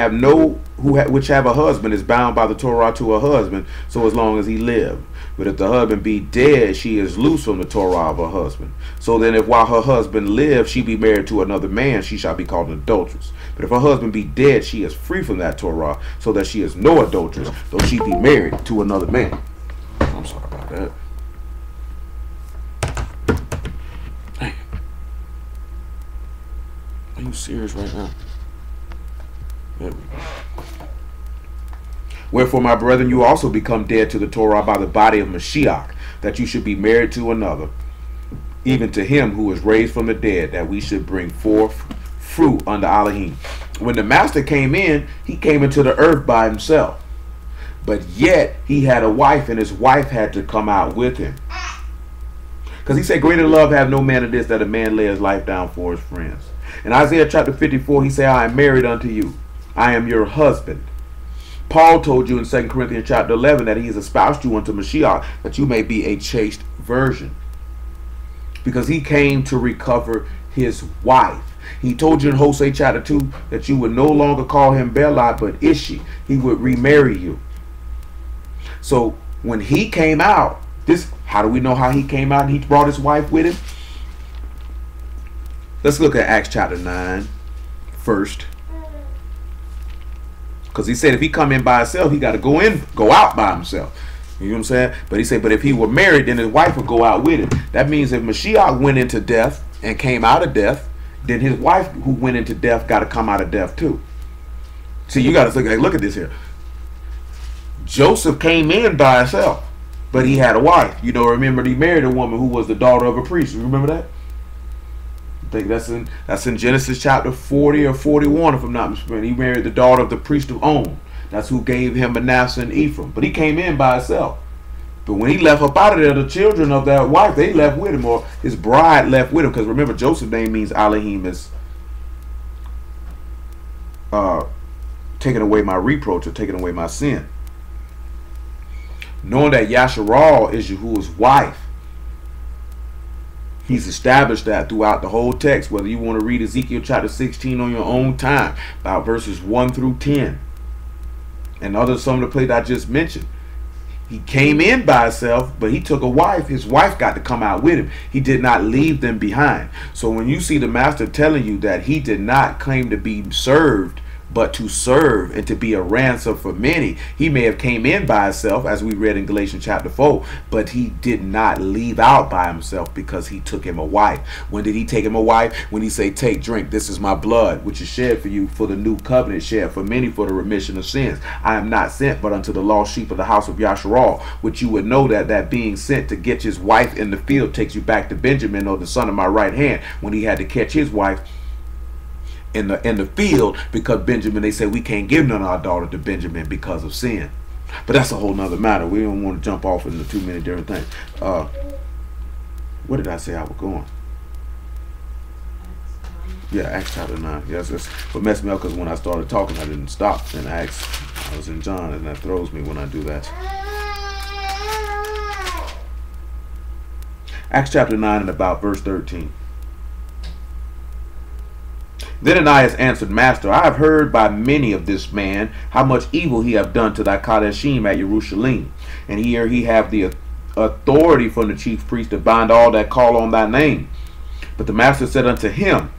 which have a husband is bound by the Torah to her husband, so as long as he live. But if the husband be dead, she is loose from the Torah of her husband. So then if while her husband live, she be married to another man, she shall be called an adulteress. But if her husband be dead, she is free from that Torah, so that she is no adulteress, though she be married to another man. I'm sorry about that. Dang. Are you serious right now? There we go. Wherefore, my brethren, you also become dead to the Torah by the body of Mashiach, that you should be married to another, even to him who was raised from the dead, that we should bring forth fruit unto Elohim. When the master came in, he came into the earth by himself. But yet, he had a wife, and his wife had to come out with him. Because he said, greater love have no man of this, that a man lay his life down for his friends. In Isaiah chapter 54, he said, I am married unto you. I am your husband. Paul told you in 2 Corinthians chapter 11 that he has espoused you unto Mashiach, that you may be a chaste virgin. Because he came to recover his wife. He told you in Hosea chapter 2 that you would no longer call him Bela, but Ishi. He would remarry you. So when he came out, how do we know how he came out and he brought his wife with him? Let's look at Acts chapter 9 first. Because he said if he come in by himself, he got to go out by himself. You know what I'm saying? But he said, but if he were married, then his wife would go out with him. That means if Mashiach went into death and came out of death, then his wife who went into death got to come out of death too. See, you got to look at this here. Joseph came in by himself, but he had a wife. You know, remember he married a woman who was the daughter of a priest. You remember that? I think that's in Genesis chapter 40 or 41, if I'm not mistaken. He married the daughter of the priest of On. That's who gave him Manasseh and Ephraim. But he came in by himself. But when he left up out of there, the children of that wife, they left with him, or his bride left with him. Because remember, Joseph's name means Elohim is taking away my reproach, or taking away my sin. Knowing that Yasharal is Yahuwah's wife, he's established that throughout the whole text, whether you want to read Ezekiel chapter 16 on your own time, about verses 1 through 10, and some of the places I just mentioned. He came in by himself, but he took a wife. His wife got to come out with him. He did not leave them behind. So when you see the master telling you that he did not claim to be served, but to serve and to be a ransom for many, he may have came in by himself, as we read in Galatians chapter 4, but he did not leave out by himself, because he took him a wife. When did he take him a wife? When he say, take, drink, this is my blood, which is shed for you for the new covenant, shed for many for the remission of sins. I am not sent but unto the lost sheep of the house of Yasharal, which you would know that being sent to get his wife in the field takes you back to Benjamin, or the son of my right hand, when he had to catch his wife in the field, because Benjamin, they said we can't give none of our daughter to Benjamin because of sin. But that's a whole nother matter. We don't want to jump off into too many different things. What did I say I was going? Yeah, Acts chapter 9. Yes, that's what messed me up, because when I started talking, I didn't stop in Acts. I was in John, and that throws me when I do that. Acts chapter 9 and about verse 13. Then Ananias answered, Master, I have heard by many of this man how much evil he have done to thy Kadeshim at Jerusalem. And here he have the authority from the chief priest to bind all that call on thy name. But the master said unto him,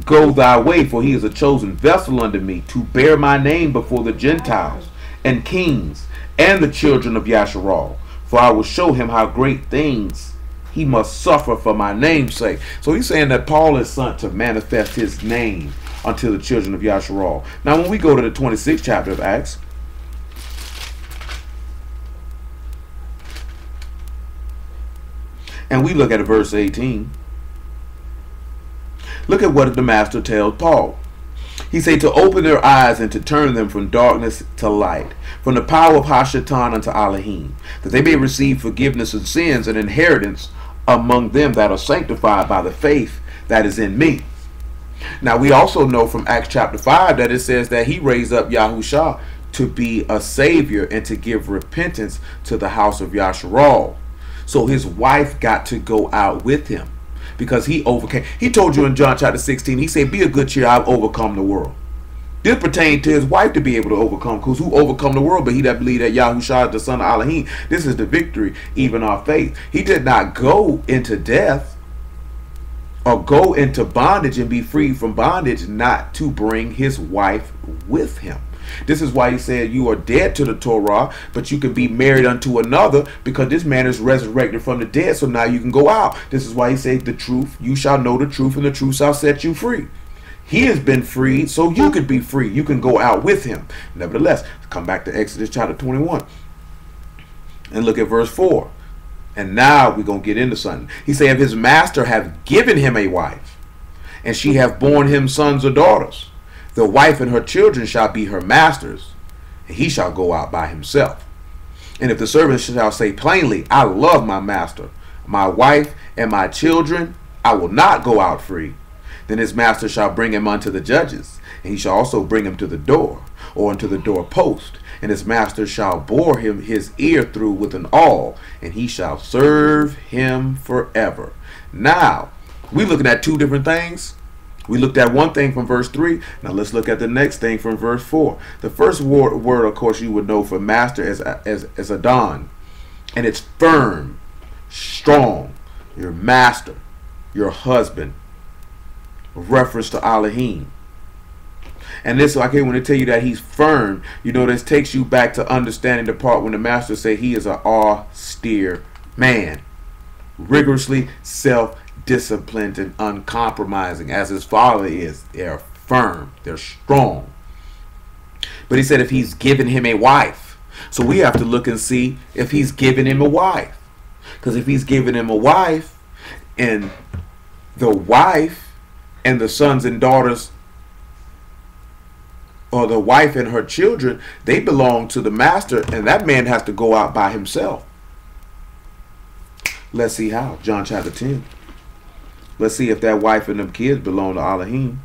Go thy way, for he is a chosen vessel unto me to bear my name before the Gentiles and kings and the children of Yasharal. For I will show him how great things he must suffer for my name's sake. So he's saying that Paul is sent to manifest his name unto the children of Yasharal. Now when we go to the 26th chapter of Acts, and we look at verse 18, look at what the master tells Paul. He said to open their eyes and to turn them from darkness to light, from the power of Hashatan unto Elohim, that they may receive forgiveness of sins and inheritance among them that are sanctified by the faith that is in me. Now we also know from Acts chapter 5 that it says that he raised up Yahusha to be a savior and to give repentance to the house of Yasharal. So his wife got to go out with him, because he overcame. He told you in John chapter 16, he said, be of good cheer, I've overcome the world. This pertained to his wife to be able to overcome, because who overcome the world but he that believed that Yahushua is the son of Elohim. This is the victory, even our faith. He did not go into death or go into bondage and be freed from bondage not to bring his wife with him. This is why he said you are dead to the Torah, but you can be married unto another, because this man is resurrected from the dead, so now you can go out. This is why he said the truth, you shall know the truth, and the truth shall set you free. He has been freed, so you could be free. You can go out with him. Nevertheless, come back to Exodus chapter 21 and look at verse 4. And now we're going to get into something. He said, if his master have given him a wife, and she have borne him sons or daughters, the wife and her children shall be her masters, and he shall go out by himself. And if the servant shall say plainly, I love my master, my wife, and my children, I will not go out free, then his master shall bring him unto the judges, and he shall also bring him to the door, or unto the door post, and his master shall bore him his ear through with an awl, and he shall serve him forever. Now, we're looking at two different things. We looked at one thing from verse 3. Now let's look at the next thing from verse 4. The first word, of course, you would know for master as Adon. And it's firm, strong, your master, your husband. Reference to Elohim. And this, like when they tell you that he's firm, you know, this takes you back to understanding the part when the master say he is an austere man. Rigorously self-disciplined and uncompromising as his father is. They're firm. They're strong. But he said if he's given him a wife. So we have to look and see if he's given him a wife. Because if he's given him a wife, and the wife and the sons and daughters, or the wife and her children, they belong to the master, and that man has to go out by himself. Let's see how. John chapter 10. Let's see if that wife and them kids belong to Elohim.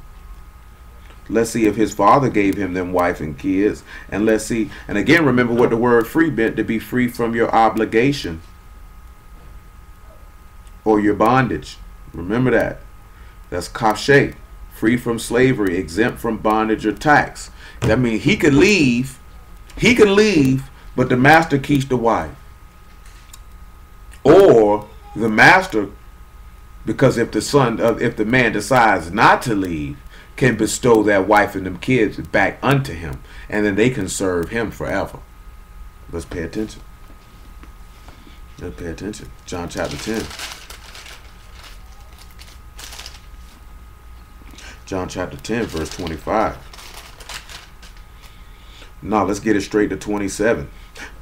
Let's see if his father gave him them wife and kids. And let's see. And again, remember what the word free meant, to be free from your obligation or your bondage. Remember that. That's kashe. Free from slavery, exempt from bondage or tax. That means he could leave. He can leave, but the master keeps the wife. Or the master, because if the man decides not to leave, can bestow that wife and them kids back unto him, and then they can serve him forever. Let's pay attention. Let's pay attention. John chapter 10. John chapter 10, verse 25. Now let's get it straight to 27.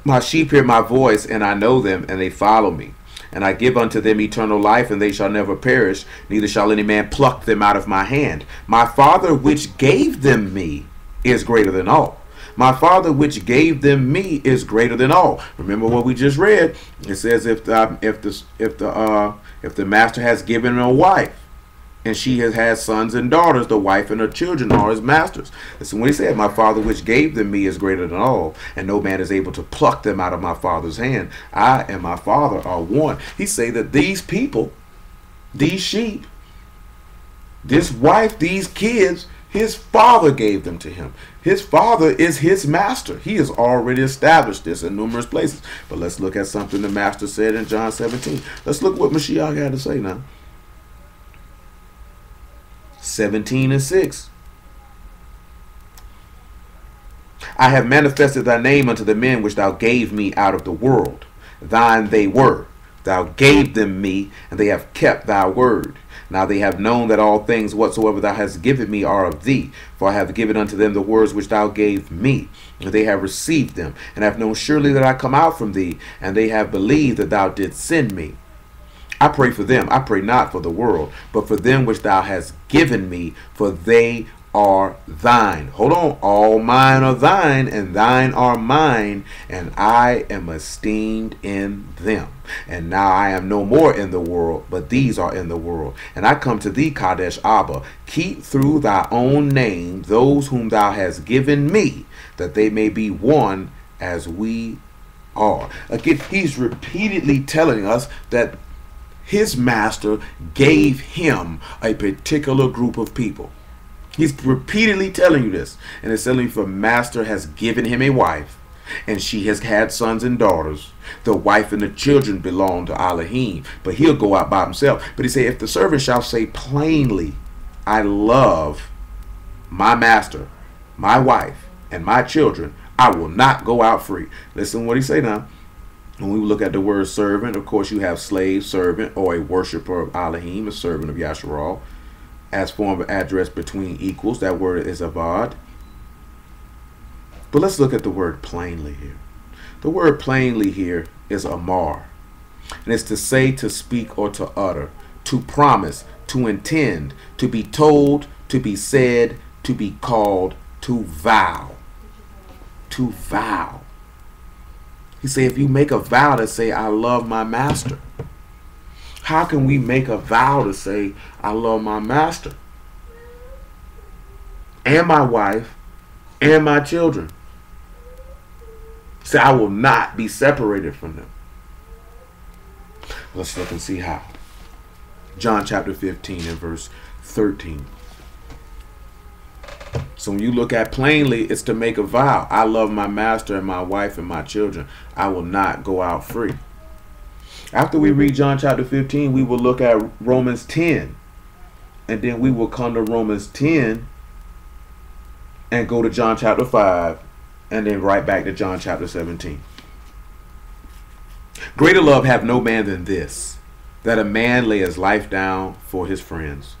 My sheep hear my voice, and I know them, and they follow me. And I give unto them eternal life, and they shall never perish, neither shall any man pluck them out of my hand. My Father which gave them me is greater than all. My Father which gave them me is greater than all. Remember what we just read. It says if the master has given him a wife, And she has had sons and daughters. The wife and her children are his masters. Listen what he said. My Father which gave them me is greater than all, and no man is able to pluck them out of my Father's hand. I and my Father are one. He say that these people, these sheep, this wife, these kids, his Father gave them to him. His Father is his master. He has already established this in numerous places. But let's look at something the master said in John 17. Let's look what Mashiach had to say now. 17:6. I have manifested thy name unto the men which thou gave me out of the world. Thine they were. Thou gave them me, and they have kept thy word. Now they have known that all things whatsoever thou hast given me are of thee. For I have given unto them the words which thou gave me, and they have received them, and have known surely that I come out from thee, and they have believed that thou didst send me. I pray for them. I pray not for the world, but for them which thou hast given me, for they are thine. Hold on. All mine are thine, and thine are mine, and I am esteemed in them. And now I am no more in the world, but these are in the world. And I come to thee, Kadesh Abba. Keep through thy own name those whom thou hast given me, that they may be one as we are. Again, he's repeatedly telling us that his master gave him a particular group of people. He's repeatedly telling you this. And it's telling you, for master has given him a wife, and she has had sons and daughters. The wife and the children belong to Elohim, but he'll go out by himself. But he said, if the servant shall say plainly, I love my master, my wife, and my children, I will not go out free. Listen to what he say now. When we look at the word servant, of course, you have slave, servant, or a worshiper of Elohim, a servant of Yasharal. As form of address between equals, that word is avad. But let's look at the word plainly here. The word plainly here is amar. And it's to say, to speak, or to utter, to promise, to intend, to be told, to be said, to be called, to vow. To vow. He said, if you make a vow to say, I love my master. How can we make a vow to say, I love my master and my wife and my children? Say, I will not be separated from them. Let's look and see how. John chapter 15 and verse 13. So when you look at plainly, it's to make a vow. I love my master and my wife and my children. I will not go out free. After we read John chapter 15, we will look at Romans 10. And then we will come to Romans 10 and go to John chapter 5. And then right back to John chapter 17. Greater love hath no man than this, that a man lay his life down for his friends.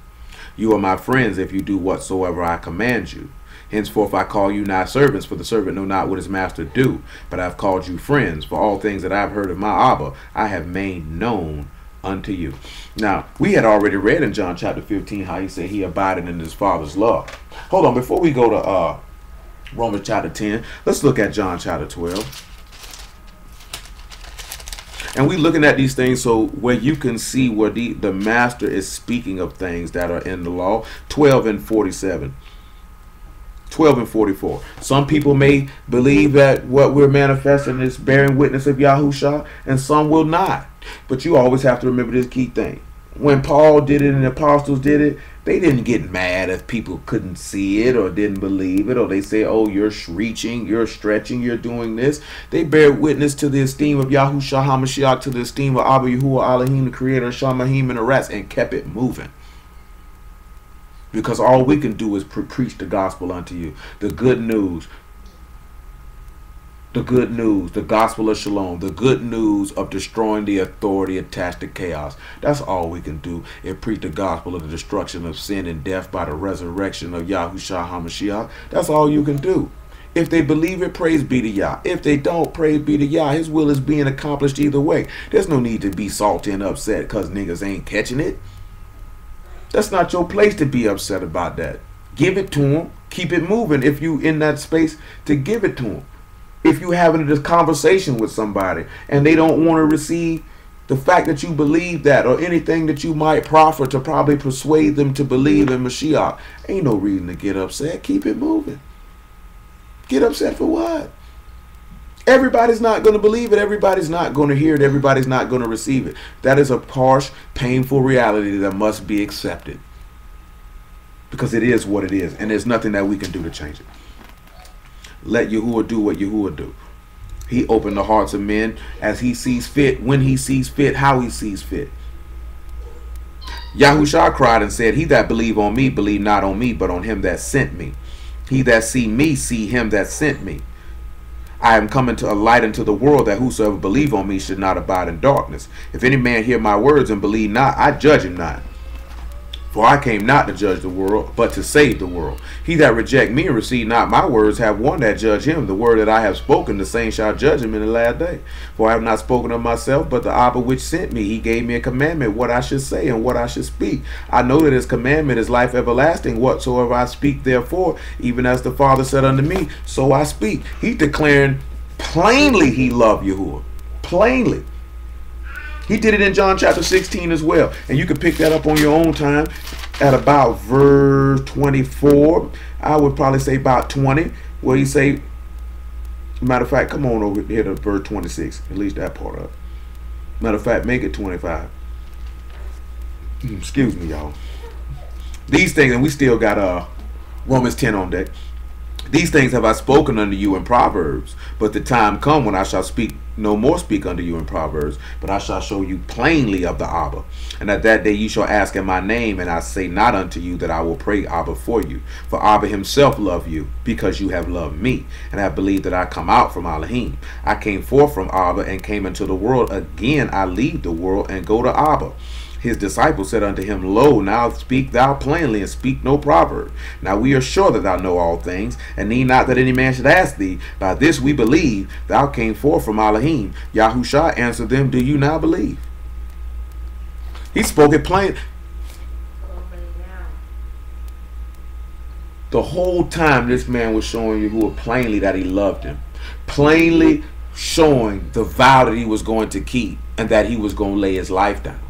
You are my friends if you do whatsoever I command you. Henceforth I call you not servants, for the servant know not what his master do. But I have called you friends, for all things that I have heard of my Abba I have made known unto you. Now, we had already read in John chapter 15 how he said he abided in his Father's love. Hold on, before we go to Romans chapter 10, let's look at John chapter 12. And we're looking at these things so where you can see where the master is speaking of things that are in the law. 12 and 47. 12 and 44. Some people may believe that what we're manifesting is bearing witness of Yahushua, and some will not. But you always have to remember this key thing. When Paul did it and the apostles did it, they didn't get mad if people couldn't see it or didn't believe it, or they say, oh, you're reaching, you're stretching, you're doing this. They bear witness to the esteem of Yahushua HaMashiach, to the esteem of Abba Yahuwah Elohim, the creator of Shamahim and the rest, and kept it moving. Because all we can do is preach the gospel unto you. The good news. The good news, the gospel of shalom, the good news of destroying the authority attached to chaos. That's all we can do, is preach the gospel of the destruction of sin and death by the resurrection of Yahushua HaMashiach. That's all you can do. If they believe it, praise be to Yah. If they don't, praise be to Yah. His will is being accomplished either way. There's no need to be salty and upset because niggas ain't catching it. That's not your place to be upset about that. Give it to them. Keep it moving if you in that space to give it to them. If you having this conversation with somebody and they don't want to receive, The fact that you believe that, or anything that you might proffer to probably persuade them to believe in Mashiach, ain't no reason to get upset. Keep it moving. Get upset for what? Everybody's not going to believe it. Everybody's not going to hear it. Everybody's not going to receive it. That is a harsh, painful reality that must be accepted. Because it is what it is. And there's nothing that we can do to change it. Let Yahuwah do what Yahuwah do. He opened the hearts of men as he sees fit, when he sees fit, how he sees fit. Yahushua cried and said, he that believe on me, believe not on me, but on him that sent me. He that see me, see him that sent me. I am coming to a light into the world, that whosoever believe on me should not abide in darkness. If any man hear my words and believe not, I judge him not. For I came not to judge the world, but to save the world. He that reject me and receive not my words have one that judge him. The word that I have spoken, the same shall judge him in the last day. For I have not spoken of myself, but the Abba which sent me. He gave me a commandment, what I should say and what I should speak. I know that his commandment is life everlasting. Whatsoever I speak therefore, even as the Father said unto me, so I speak. He's declaring plainly he loved Yahuwah. Plainly. He did it in John chapter 16 as well. And you can pick that up on your own time at about verse 24. I would probably say about 20. Where he say, matter of fact, come on over here to verse 26. At least that part of it. Matter of fact, make it 25. Excuse me, y'all. These things, and we still got Romans 10 on deck. These things have I spoken unto you in Proverbs, but the time come when I shall speak no more speak unto you in Proverbs, but I shall show you plainly of the Abba. And at that day you shall ask in my name, and I say not unto you that I will pray Abba for you. For Abba himself loved you, because you have loved me, and have believed that I come out from Elohim. I came forth from Abba, and came into the world. Again I leave the world, and go to Abba. His disciples said unto him, lo, now speak thou plainly, and speak no proverb. Now we are sure that thou know all things, and need not that any man should ask thee. By this we believe thou came forth from Elohim. Yahushua answered them, do you now believe? He spoke it plain. The whole time this man was showing Yahuwah plainly that he loved him. Plainly showing the vow that he was going to keep, and that he was going to lay his life down.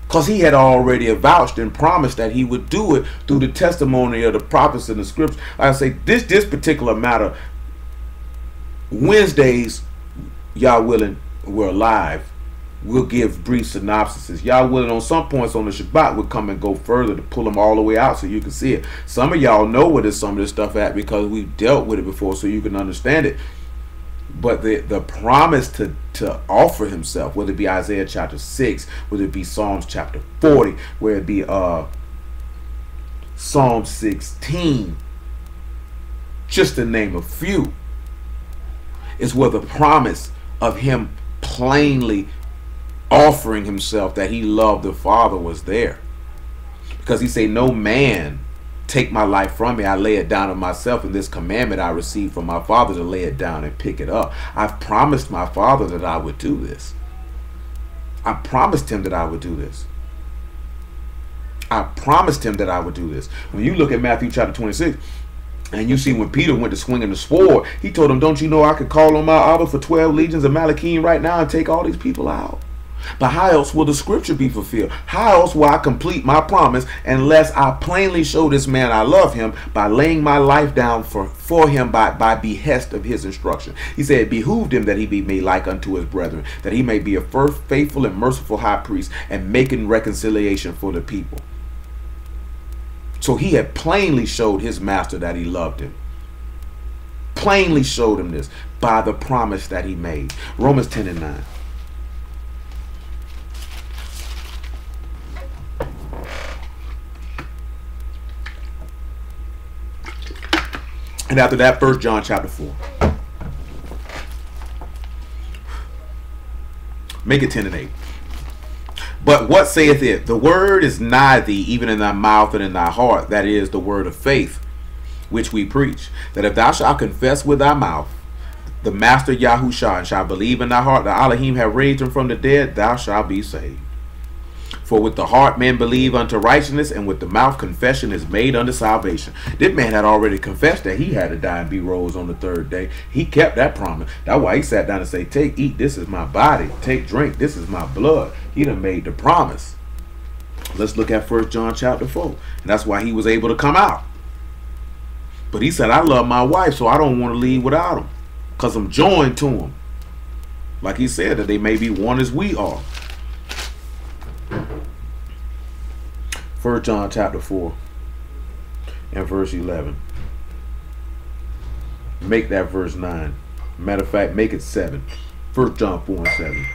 Because he had already avouched and promised that he would do it through the testimony of the prophets and the scriptures. Like I say, this particular matter, Wednesdays, y'all willing, we're live. We'll give brief synopsises. Y'all willing, on some points on the Shabbat, we'll come and go further to pull them all the way out so you can see it. Some of y'all know where some of this stuff at because we've dealt with it before, so you can understand it. But the promise to offer himself, whether it be Isaiah chapter 6, whether it be Psalms chapter 40, whether it be Psalm 16, just to name a few, is where the promise of him plainly offering himself that he loved the Father was there. Because he said, no man take my life from me, I lay it down of myself, and this commandment I received from my Father to lay it down and pick it up. I've promised my Father that I would do this. I promised him that I would do this. I promised him that I would do this. When you look at Matthew chapter 26, and you see when Peter went to swinging the sword, he told him, don't you know I could call on my Abba for 12 legions of Malachim right now and take all these people out? But how else will the scripture be fulfilled? How else will I complete my promise unless I plainly show this man I love him by laying my life down for him by behest of his instruction? He said, it behooved him that he be made like unto his brethren, that he may be a first faithful and merciful high priest, and making reconciliation for the people. So he had plainly showed his master that he loved him. Plainly showed him this by the promise that he made. Romans 10 and 9. And after that, 1 John chapter 4. Make it 10 and 8. But what saith it? The word is nigh thee, even in thy mouth and in thy heart. That is the word of faith, which we preach. That if thou shalt confess with thy mouth the Master Yahushua, and shalt believe in thy heart that Elohim have raised him from the dead, thou shalt be saved. For with the heart man believe unto righteousness, and with the mouth confession is made unto salvation. This man had already confessed that he had to die and be rose on the third day. He kept that promise. That's why he sat down and said, take, eat, this is my body. Take, drink, this is my blood. He done made the promise. Let's look at 1 John chapter 4. And that's why he was able to come out. But he said, I love my wife, so I don't want to leave without him, because I'm joined to him. Like he said, that they may be one as we are. 1 John chapter 4 and verse 11. Make that verse 9. Matter of fact, make it 7. 1 John 4 and 7.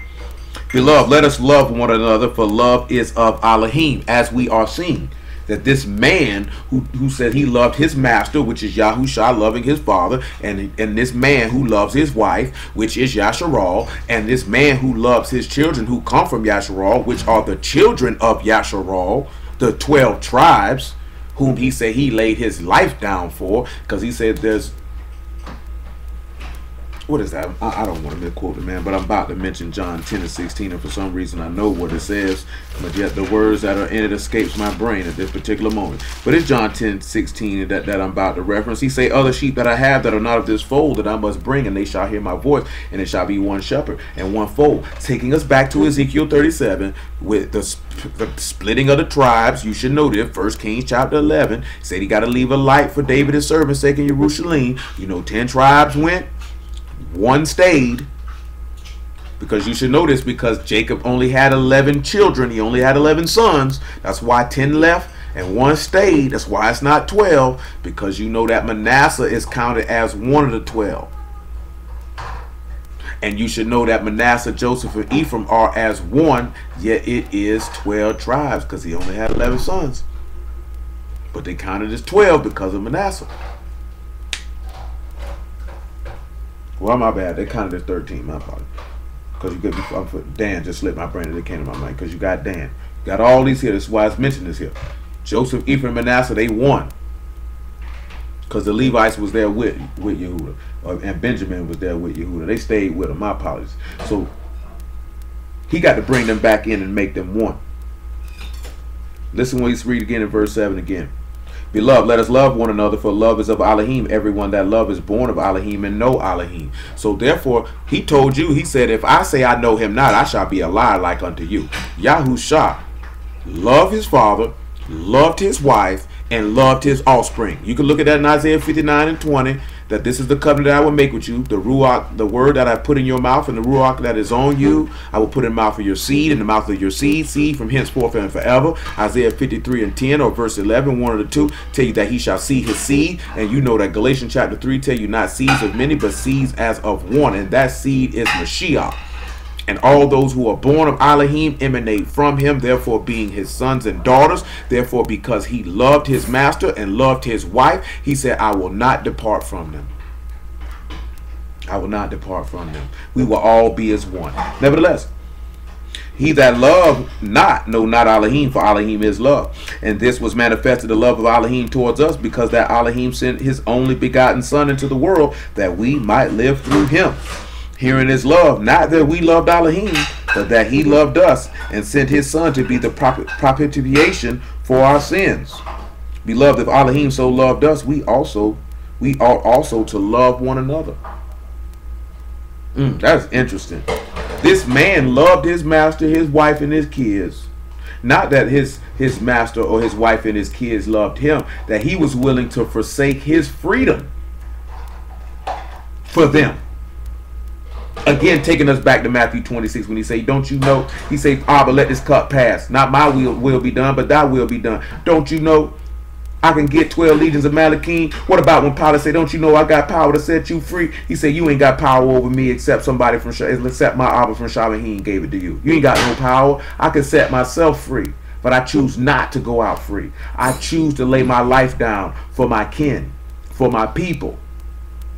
Beloved, let us love one another, for love is of Elohim, as we are seeing that this man who said he loved his master, which is Yahushua, loving his father, and this man who loves his wife, which is Yasharal, and this man who loves his children who come from Yasharal, which are the children of Yasharal, the 12 tribes, whom he said he laid his life down for, because he said there's, what is that? I don't want to misquote it, man, but I'm about to mention John 10 and 16, and for some reason I know what it says, but yet the words that are in it escapes my brain at this particular moment. But it's John 10, 16 that I'm about to reference. He say, other sheep that I have that are not of this fold that I must bring, and they shall hear my voice, and it shall be one shepherd and one fold. Taking us back to Ezekiel 37, with the splitting of the tribes. You should know this. 1 Kings chapter 11 said he got to leave a light for David his servant sake in Jerusalem. You know, 10 tribes went, 1 stayed, because you should know this, because Jacob only had 11 children. He only had 11 sons. That's why 10 left and 1 stayed. That's why it's not 12, because you know that Manasseh is counted as one of the 12. And you should know that Manasseh, Joseph, and Ephraim are as one, yet it is 12 tribes, because he only had 11 sons. But they counted as 12 because of Manasseh. Well, my bad. They counted as 13. My apologies. Because you get Dan just slipped my brain and it came to my mind. Because you got Dan. You got all these here. That's why it's mentioned this here. Joseph, Ephraim, Manasseh, they won. Because the Levites was there with Yehuda. And Benjamin was there with Yehuda. They stayed with him. My apologies. So he got to bring them back in and make them one. Listen when you read again in verse 7 again. Beloved, let us love one another, for love is of Elohim. Everyone that love is born of Elohim and know Elohim. So therefore, he told you, he said, if I say I know him not, I shall be a liar like unto you. Yahushua loved his father, loved his wife, and loved his offspring. You can look at that in Isaiah 59 and 20, that this is the covenant that I will make with you, the Ruach, the word that I put in your mouth, and the Ruach that is on you, I will put in the mouth of your seed, in the mouth of your seed from henceforth and forever. Isaiah 53 and 10, or verse 11, one of the two, tell you that he shall see his seed. And you know that Galatians chapter 3 tell you not seeds of many, but seeds as of one, and that seed is Mashiach. And all those who are born of Elohim emanate from him, therefore being his sons and daughters. Therefore, because he loved his master and loved his wife, he said, I will not depart from them. I will not depart from them. We will all be as one. Nevertheless, he that loved not know not Elohim, for Elohim is love. And this was manifested the love of Elohim towards us, because that Elohim sent his only begotten Son into the world, that we might live through him. Herein is love, not that we loved Elohim, but that he loved us and sent his Son to be the propitiation for our sins. Beloved, if Elohim so loved us, we ought also to love one another. That's interesting. This man loved his master, his wife, and his kids. Not that his master or his wife and his kids loved him, that he was willing to forsake his freedom for them. Again, taking us back to Matthew 26 when he say, don't you know? He say, Abba, let this cup pass. Not my will be done, but thy will be done. Don't you know I can get 12 legions of Malachim? What about when Pilate said, don't you know I got power to set you free? He said, you ain't got power over me except somebody from except my Abba from Shalom, he ain't gave it to you. You ain't got no power. I can set myself free, but I choose not to go out free. I choose to lay my life down for my kin, for my people,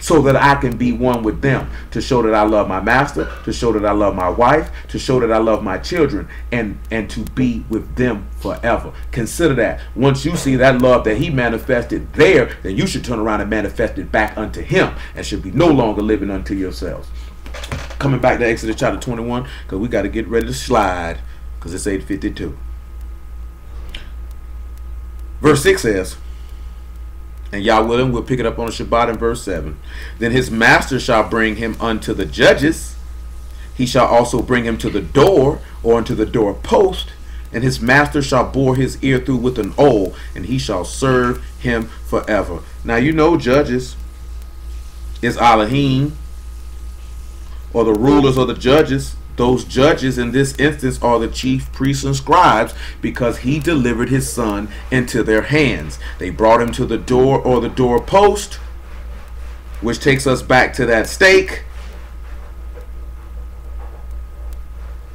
so that I can be one with them, to show that I love my master, to show that I love my wife, to show that I love my children, and to be with them forever. Consider that. Once you see that love that he manifested there, then you should turn around and manifest it back unto him, and should be no longer living unto yourselves. Coming back to Exodus chapter 21, because we got to get ready to slide, because it's 8:52. Verse 6 says, and Yah willing, we'll pick it up on the Shabbat in verse 7. Then his master shall bring him unto the judges. He shall also bring him to the door, or unto the door post, and his master shall bore his ear through with an awl, and he shall serve him forever. Now you know judges is Elohim, or the rulers or the judges. Those judges in this instance are the chief priests and scribes, because he delivered his son into their hands. They brought him to the door or the door post, which takes us back to that stake.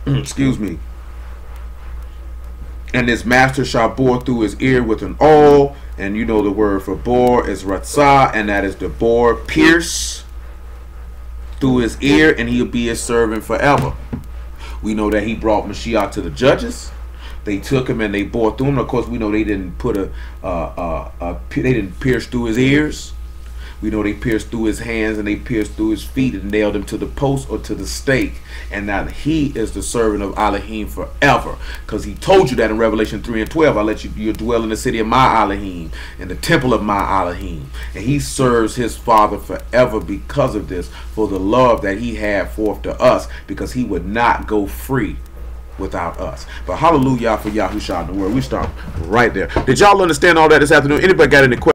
Excuse me. And his master shall bore through his ear with an awl. And you know the word for bore is ratzah, and that is to bore, pierce through his ear, and he'll be his servant forever. We know that he brought Mashiach to the judges. They took him and they bore through him. Of course, we know they didn't put they didn't pierce through his ears. We know they pierced through his hands and they pierced through his feet and nailed him to the post or to the stake. And now he is the servant of Elohim forever. Because he told you that in Revelation 3 and 12. I let you dwell in the city of my Elohim, in the temple of my Elohim. And he serves his Father forever because of this, for the love that he had forth to us, because he would not go free without us. But hallelujah for Yahushua in the word. We start right there. Did y'all understand all that this afternoon? Anybody got any questions?